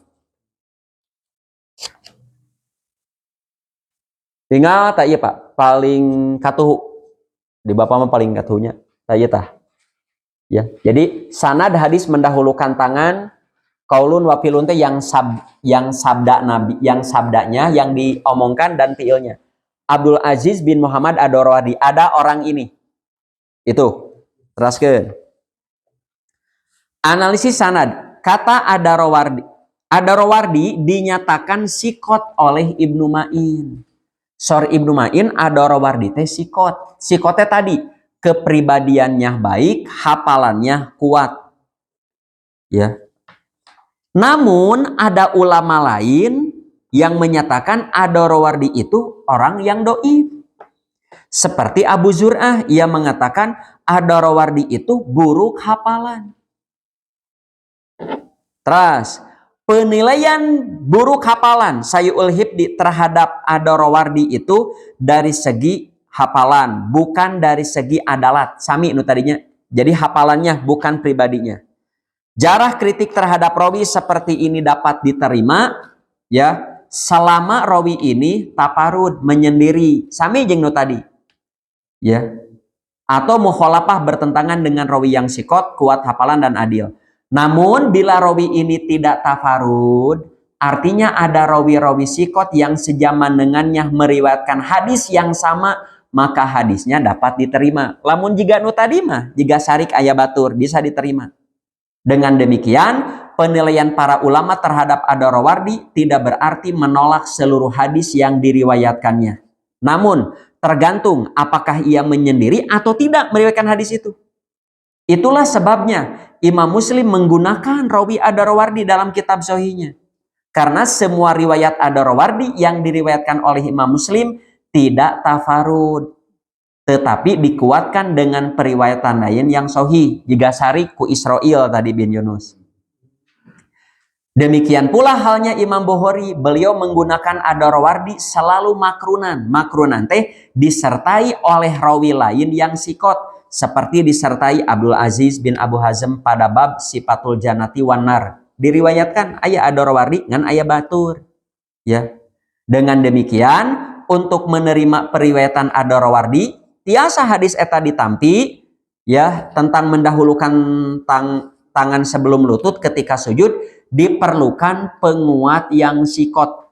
Tinggal tak iya Pak, paling katuhu di Bapak mah paling katuhunya, tak iya tah. Ya, jadi sanad hadis mendahulukan tangan, kaulun wapilun teh yang sabda Nabi, yang sabdanya yang diomongkan dan fiilnya. Abdul Aziz bin Muhammad Ad-Darawardi, ada orang ini. Itu. Teruskeun. Analisis sanad, kata Ad-Darawardi dinyatakan sikot oleh Ibnu Ma'in. Sor Ibnu Ma'in Ad-Darawardi teh sikot. Sikotnya tadi kepribadiannya baik, hafalannya kuat. Ya. Namun ada ulama lain yang menyatakan Ad-Darawardi itu orang yang dhaif. Seperti Abu Zur'ah, ia mengatakan Ad-Darawardi itu buruk hafalan. Terus penilaian buruk hafalan Sayyul Hibdi terhadap Ad-Darawardi itu dari segi hafalan, bukan dari segi adalat. Sami nu tadinya. Jadi hafalannya bukan pribadinya. Jarah kritik terhadap rawi seperti ini dapat diterima ya selama rawi ini taparud menyendiri. Sami jeung nu tadi. Ya. Atau mukhalafah bertentangan dengan rawi yang sikot, kuat hafalan dan adil. Namun bila rawi ini tidak tafarud, artinya ada rawi-rawi sikot yang sejaman dengannya meriwayatkan hadis yang sama, maka hadisnya dapat diterima. Lamun jika nu tadi mah, jika syarik aya batur bisa diterima. Dengan demikian, penilaian para ulama terhadap Ad-Darawardi tidak berarti menolak seluruh hadis yang diriwayatkannya. Namun tergantung apakah ia menyendiri atau tidak meriwayatkan hadis itu. Itulah sebabnya Imam Muslim menggunakan rawi Ad-Darawardi dalam kitab sahihnya. Karena semua riwayat Ad-Darawardi yang diriwayatkan oleh Imam Muslim tidak tafarud, tetapi dikuatkan dengan periwayatan lain yang sahih. Jika syarik ku Israil tadi bin Yunus. Demikian pula halnya Imam Bukhari, beliau menggunakan Ad-Darawardi selalu makrunan. Makrunan teh disertai oleh rawi lain yang sikot, seperti disertai Abdul Aziz bin Abu Hazm pada bab Sifatul Jannati wan Nar. Diriwayatkan aya Ad-Darawardi ngan aya batur. Ya. Dengan demikian, untuk menerima periwayatan Ad-Darawardi, tiasa hadis eta ditampi ya tentang mendahulukan tangan sebelum lutut ketika sujud, diperlukan penguat yang sikot.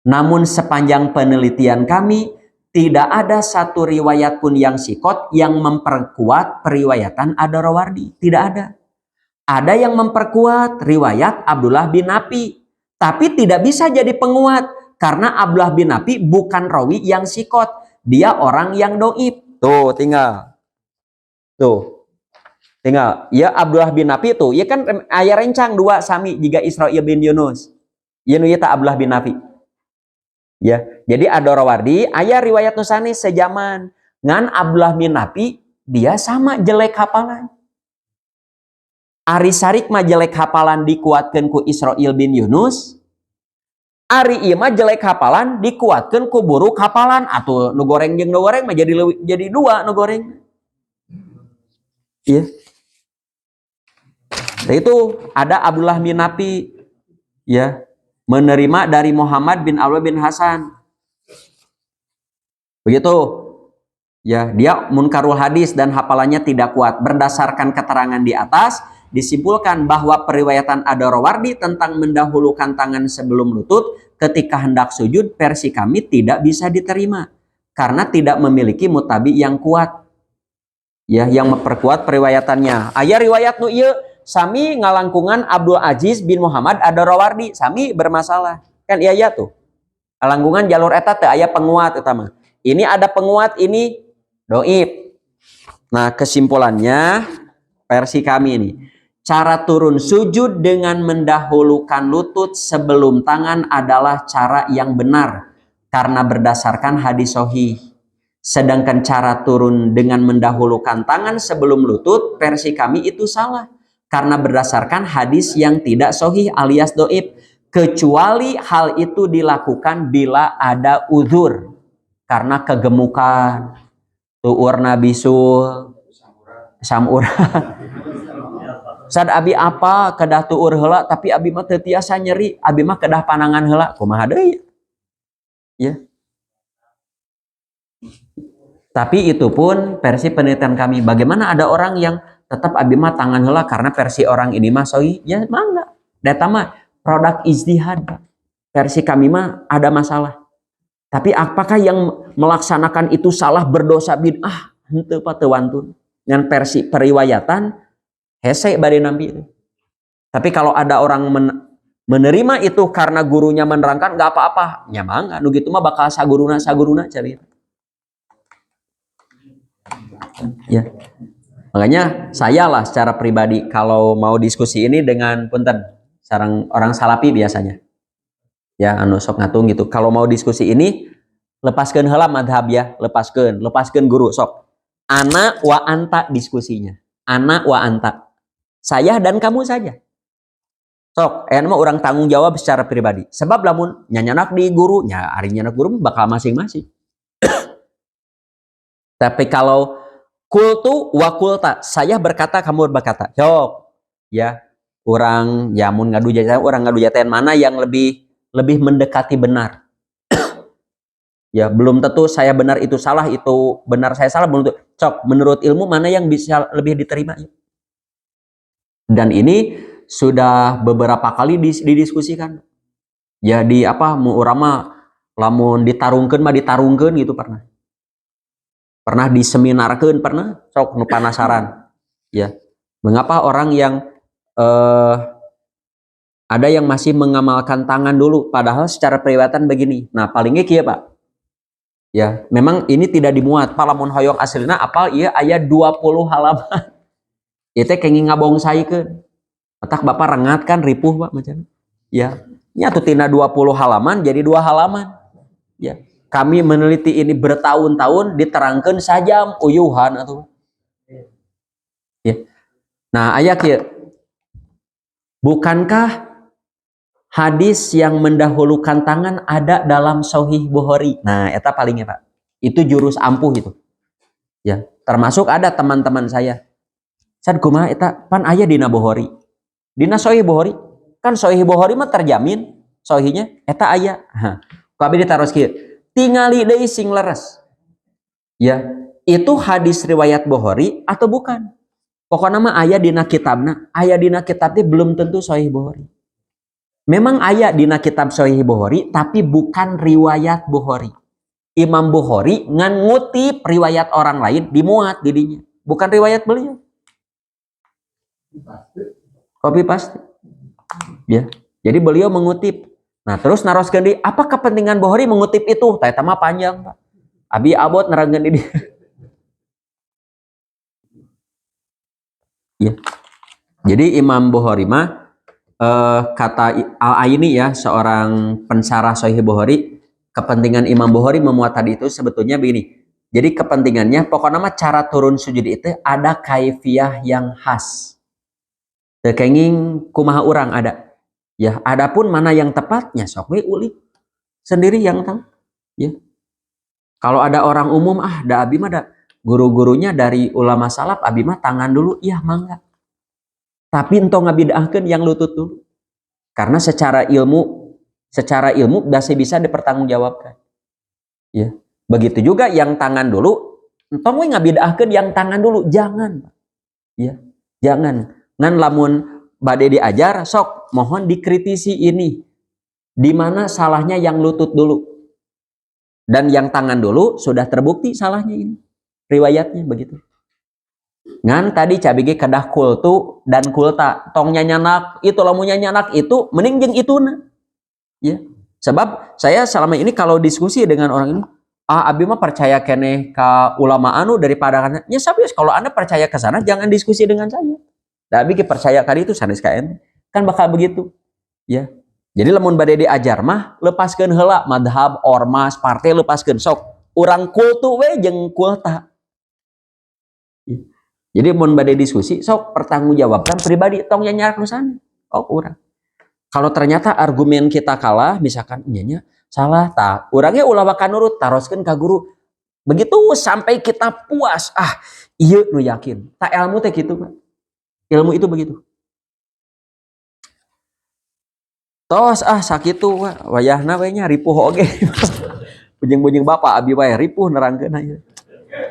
Namun sepanjang penelitian kami tidak ada satu riwayat pun yang sikot yang memperkuat periwayatan Ad-Darawardi. Tidak ada. Ada yang memperkuat riwayat Abdullah bin Nafi, tapi tidak bisa jadi penguat karena Abdullah bin Nafi bukan rawi yang sikot. Dia orang yang dhaif. Tuh tinggal. Tuh. Tinggal, ya Abdullah bin Nafi itu, ya kan ayah rencang dua sami jika Israil bin Yunus. Ya nu ta Abdullah bin Nafi. Ya, jadi Ad-Darawardi ayah riwayat nusani sejaman ngan Abdullah bin Nafi, dia sama jelek hafalan. Ari Sarik mah jelek hafalan dikuatkeun ku Israil bin Yunus. Ari ieu mah jelek hafalan dikuatkeun ku buruk hafalan. Atuh nu goreng jeung nu goreng mah jadi dua nu goreng. Iya. Nah, itu ada Abdullah bin Nafi ya menerima dari Muhammad bin Alwi bin Hasan. Begitu. Ya, dia munkarul hadis dan hafalannya tidak kuat. Berdasarkan keterangan di atas, disimpulkan bahwa periwayatan Ad-Darawardi tentang mendahulukan tangan sebelum lutut ketika hendak sujud versi kami tidak bisa diterima karena tidak memiliki mutabi yang kuat. Ya, yang memperkuat periwayatannya. Aya riwayat nu ieu sami ngalangkungan Abdul Aziz bin Muhammad Ad-Darawardi, sami bermasalah. Kan iya ya tuh. Ngalangkungan jalur eta teh aya penguat eta mah. Ini ada penguat, ini dhaif. Nah, kesimpulannya versi kami ini. Cara turun sujud dengan mendahulukan lutut sebelum tangan adalah cara yang benar karena berdasarkan hadis sahih. Sedangkan cara turun dengan mendahulukan tangan sebelum lutut versi kami itu salah karena berdasarkan hadis yang tidak sahih alias dhaif, kecuali hal itu dilakukan bila ada uzur karena kegemukan, tuurna bisul, samura. Sad abi apa kedah tuur heula tapi abi mah teu tiasa nyeri, abi mah kedah panangan heula, kumaha deui? Ya. Tapi itu pun versi penelitian kami. Bagaimana ada orang yang tetap abi mah tangan heula karena versi orang ini mah sahih? Ya mangga. Data mah produk ijtihad. Versi kami mah ada masalah. Tapi apakah yang melaksanakan itu salah berdosa bid'ah? Henteu teu wantun. Dengan versi periwayatan hese bade nampi. Tapi kalau ada orang menerima itu karena gurunya menerangkan enggak apa-apa. Ya mangga nu kitu mah bakal saguruna cari. Ya. Makanya saya lah secara pribadi kalau mau diskusi ini dengan punten sareng orang salapi biasanya. Ya anu sok ngatung gitu. Kalau mau diskusi ini lepaskeun heula madhab ya, lepaskeun guru sok. Ana wa anta diskusinya. Ana wa anta. Saya dan kamu saja. Sok, mah orang tanggung jawab secara pribadi. Sebab lamun nyanyanak di guru, nya ari nyanyanak guru bakal masing-masing. Tapi kalau kultu wa kulta, saya berkata kamu berkata. Sok. Ya, orang ya mun ngadu jatan, orang ngadu jatan mana yang lebih mendekati benar. Ya, belum tentu saya benar itu salah, itu benar saya salah, belum tentu. Sok, menurut ilmu mana yang bisa lebih diterima? Dan ini sudah beberapa kali didiskusikan. Ya di apa mu urama lamun ditarungkeun mah ditarungkeun gitu pernah. Pernah diseminarkeun pernah, sok nu penasaran. Ya. Mengapa orang yang ada yang masih mengamalkan tangan dulu padahal secara periwatan begini. Nah, palingnya kieu, Pak. Ya, memang ini tidak dimuat. Palamun hoyong aslina apal ieu aya 20 halaman. Ieu teh kenging ngabongsaikeun. Atak Bapak rengat kan ripuh, Pak, macam. Ya. Nya tuh tina 20 halaman jadi 2 halaman. Ya. Kami meneliti ini bertahun-tahun diterangkan sajam uyuhan atau. Ya. Nah, aya kieu. Bukankah hadis yang mendahulukan tangan ada dalam Sahih Bukhari? Nah, eta palingnya, Pak. Itu jurus ampuh itu. Ya, termasuk ada teman-teman saya. Sad kumaha eta pan aya dina Bukhari. Dina Sahih Bukhari. Kan Sahih Bukhari mah terjamin sahihnya eta aya. Hah. Ku abdi ditaros kieu. Tingali deui sing leres. Ya, itu hadis riwayat Bukhari atau bukan? Pokoknya mah aya dina kitabna, aya dina kitab teh belum tentu Sahih Bukhari. Memang aya dina kitab Sahih Bukhari tapi bukan riwayat Bukhari. Imam Bukhari ngan ngutip riwayat orang lain dimuat didinya, bukan riwayat beliau. Copy paste. Ya. Jadi beliau mengutip. Nah, terus naroskeun di apa kepentingan Bukhari mengutip itu? Tah eta mah panjang, Pak. Abi abot nerangkeun di dia. Ya. Jadi Imam Bukhari mah kata Al-Aini ya, seorang pensyarah Sahih Bukhari, kepentingan Imam Bukhari memuat tadi itu sebetulnya begini. Jadi kepentingannya pokoknya mah cara turun sujud itu ada kaifiah yang khas. Tekenging kumaha urang ada. Ya, adapun mana yang tepatnya sok we ulik sendiri yang tahu. Ya. Kalau ada orang umum da abi mah da guru-gurunya dari ulama salaf abi mah tangan dulu, iya mangga. Tapi entong ngabidahkeun yang lutut dulu. Karena secara ilmu masih bisa dipertanggungjawabkan. Ya. Begitu juga yang tangan dulu, entong we ngabidahkeun yang tangan dulu, jangan. Ya. Jangan. Ngan lamun bade diajar, sok mohon dikritisi ini. Di mana salahnya yang lutut dulu. Dan yang tangan dulu sudah terbukti salahnya ini. Riwayatnya begitu. Ngan tadi cabige kedah kultu dan kulta. Tong nyanyanak itu lamun nyanyanak itu mending jeung ituna. Ya. Sebab saya selama ini kalau diskusi dengan orang ini, abi mah percaya keneh ka ulama anu daripada kana. Ya sabius kalau Anda percaya ke sana jangan diskusi dengan saya. Da abi percaya kali itu sanes ka ente. Kan bakal begitu. Ya. Jadi lamun bade diajar mah lepaskeun heula madhab, ormas, partai lepaskeun sok. Urang kultu we jeung kulta. Ya. Jadi mun bade diskusi sok pertanggungjawabkan pribadi tong nyanyarak nu sana. Oh urang. Kalau ternyata argumen kita kalah misalkan nya salah tah urangnya ulah bakal nurut taroskeun ka guru. Begitu sampai kita puas, ieu nu yakin. Tak ilmu teh kitu, Pak. Ilmu itu begitu. Tos sakitu wayahna we nya ripuh oge. Bujeng-bujeng bapak abi wae ripuh nerangkeun aya.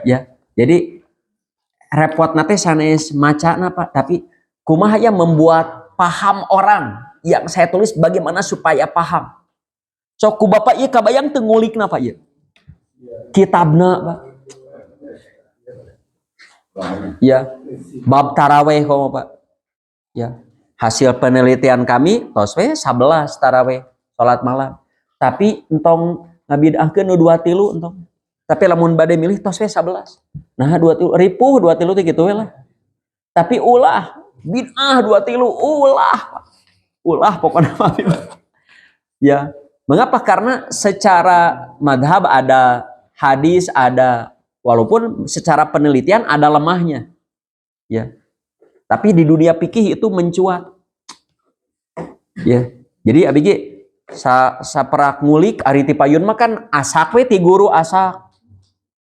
Ya. Jadi repotna teh sanes macana Pak, tapi kumaha ya membuat paham orang yang saya tulis bagaimana supaya paham. Sok ku Bapak ieu kabayang teu ngulikna Pak ieu. Kitabna Pak. Ya. Bab tarawih komo Pak. Ya. Hasil penelitian kami tos we 11 tarawih salat malam. Tapi entong ngabidahkeun nu 2 3 entong. Tapi lamun bade milih tos we 11. Nah 23 ripuh 23 teh gitu we lah. Tapi ulah bid'ah 23 ulah pokoknya ya. Mengapa? Karena secara madhab ada hadis, ada walaupun secara penelitian ada lemahnya. Ya. Tapi di dunia fikih itu mencuat. Ya. Jadi abg saperak ngulik ari ti payun mah kan asak we ti guru asak.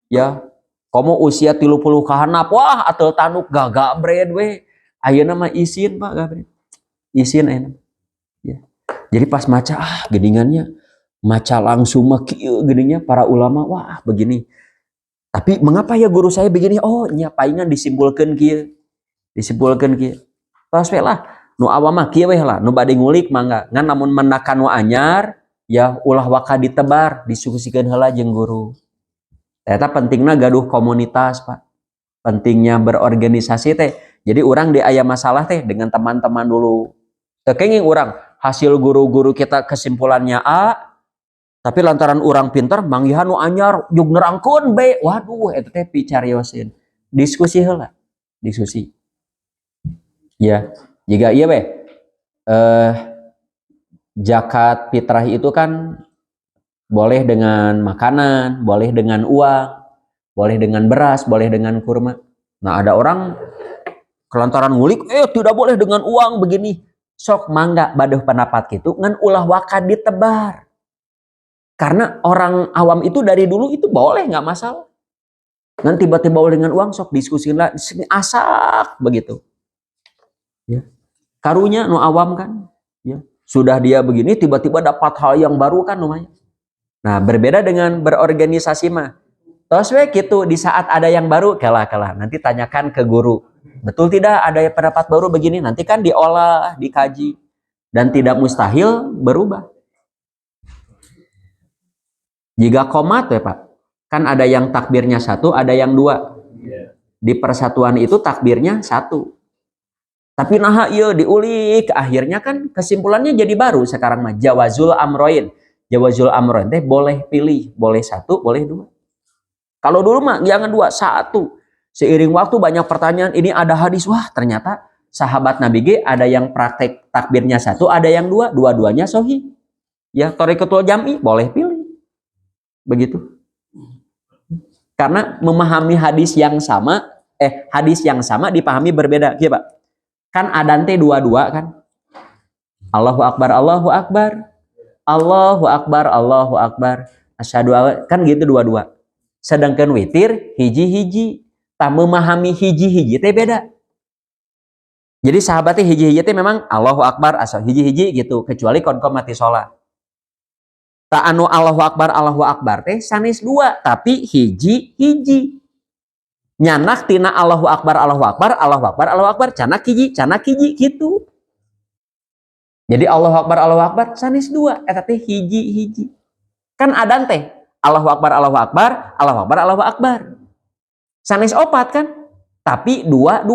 Ya. Komo usia 30 ka handap wah atul tanuk gaga bred we. Ayeuna mah isin Pak gabred. Isin enak. Ya. Jadi pas maca geningannya maca langsung mah kieu geninnya para ulama wah begini. Tapi mengapa ya guru saya begini? Oh, nya paingan disimpulkeun kieu. Disimpulkeun kieu. Tos we lah nu awam mah kieu we lah, nu bade ngulik mangga. Ngan namun mendakan nu anyar ya ulah waka ditebar, diskusikan heula jeung guru. Eta pentingna gaduh komunitas, Pak. Pentingnya berorganisasi teh. Jadi orang di aya masalah teh dengan teman-teman dulu. Teu kenging urang hasil guru-guru kita kesimpulannya A, tapi lantaran orang pintar manggihan nu anyar jug nerangkeun B. Waduh eta teh picarioseun. Diskusi heula. Diskusi. Ya, jika iya we zakat fitrah itu kan boleh dengan makanan, boleh dengan uang, boleh dengan beras, boleh dengan kurma. Nah, ada orang kelantaran ngulik, tidak boleh dengan uang begini. Sok mangga baduh pendapat gitu, ngan ulah waka ditebar. Karena orang awam itu dari dulu itu boleh, nggak masalah. Ngan tiba-tiba dengan uang, sok diskusi lah, asak begitu. Ya. Karunya nu awam kan, ya. Sudah dia begini, tiba-tiba dapat hal yang baru kan lumayan. Nah, berbeda dengan berorganisasi mah. Tos we gitu, di saat ada yang baru, kalah. Nanti tanyakan ke guru. Betul tidak ada pendapat baru begini? Nanti kan diolah, dikaji. Dan tidak mustahil berubah. Jika komat ya Pak, kan ada yang takbirnya 1, ada yang 2. Di persatuan itu takbirnya 1. Tapi nah iya diulik, akhirnya kan kesimpulannya jadi baru sekarang mah. Jawazul amroin. Jawazul amroin teh boleh pilih, boleh 1, boleh 2. Kalau dulu mah jangan 2, 1. Seiring waktu banyak pertanyaan, ini ada hadis, wah ternyata sahabat Nabi G ada yang praktek takbirnya 1, ada yang 2, dua-duanya sahih. Ya, thariqatul jam'i boleh pilih. Begitu. Karena memahami hadis yang sama, hadis yang sama dipahami berbeda, ya Pak. Kan adan teh 2 kan? Allahu Akbar, Allahu Akbar. Allahu Akbar, Allahu Akbar. Asyhadu kan gitu 2. Sedangkan witir hiji-hiji. Tak memahami hiji-hiji teh beda. Jadi sahabatnya hiji-hiji teh memang Allahu Akbar asal hiji-hiji gitu, kecuali kon mati sholat. Tak anu Allahu Akbar teh sanis 2, tapi hiji-hiji. Nyanak tina Allahu Akbar, Allahu Akbar, Allahu Akbar, Allahu Akbar, canak hiji gitu. Jadi Allahu Akbar sanis 2, eta teh hiji-hiji. Kan adan teh Allahu Akbar, Allahu Akbar, Allahu Akbar, Allahu Akbar. Sanis 4 kan? Tapi 2.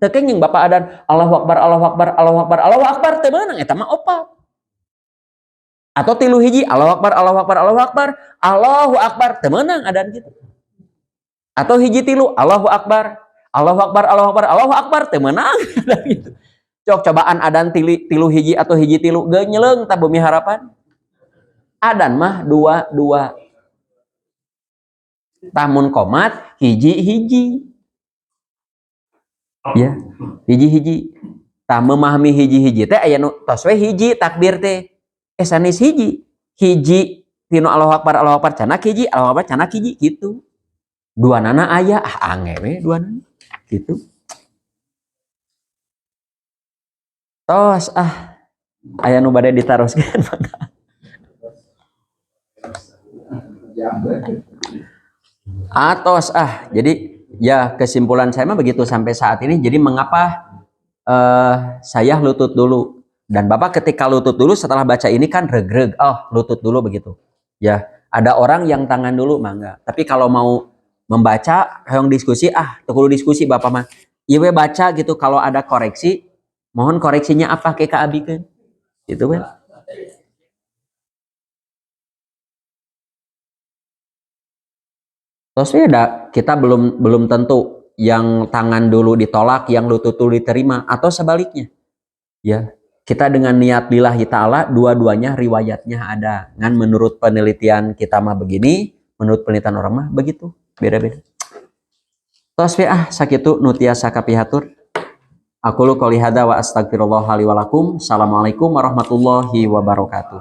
Teu kenging Bapak adan Allahu Akbar, Allahu Akbar, Allahu Akbar, Allahu Akbar teu meunang eta mah 4. Atau 3 hiji Allahu Akbar, Allahu Akbar, Allahu Akbar, Allahu Akbar teu meunang adan gitu. Atau hiji 3 Allahu Akbar, Allahu Akbar, Allahu Akbar, Allahu Akbar teu meunang adan gitu. Cok cobaan adan 3 hiji atau hiji 3 geus nyeleung tah bumi harapan. Adan mah 2. Tamun komat hiji-hiji. Ya, hiji-hiji. Tah memahami hiji-hiji teh aya nu tos we hiji takbir teh. Sanis hiji. Hiji tinu Allahu Akbar, Allahu Akbar canak hiji, Allahu Akbar canak hiji gitu. 2 nana aya angge we 2 nana gitu. Tos aya nu bade ditaroskeun mangga. Atos jadi ya kesimpulan saya mah begitu sampai saat ini. Jadi mengapa saya lutut dulu, dan Bapak ketika lutut dulu setelah baca ini kan regreg, lutut dulu begitu. Ya, ada orang yang tangan dulu mangga. Tapi kalau mau membaca, hayang diskusi, teu diskusi Bapak mah. Ieu we baca gitu, kalau ada koreksi, mohon koreksinya apa ke kaabikeun. Gitu kan. Terus ya kita belum tentu yang tangan dulu ditolak, yang lutut dulu diterima, atau sebaliknya. Ya, kita dengan niat lillahi ta'ala, dua-duanya riwayatnya ada. Kan menurut penelitian kita mah begini, menurut penelitian orang mah begitu, beda-beda. Terus ya sakitu nutiasa kapihatur. Aku lu qouli hada wa astagfirullah li wa lakum. Assalamualaikum warahmatullahi wabarakatuh.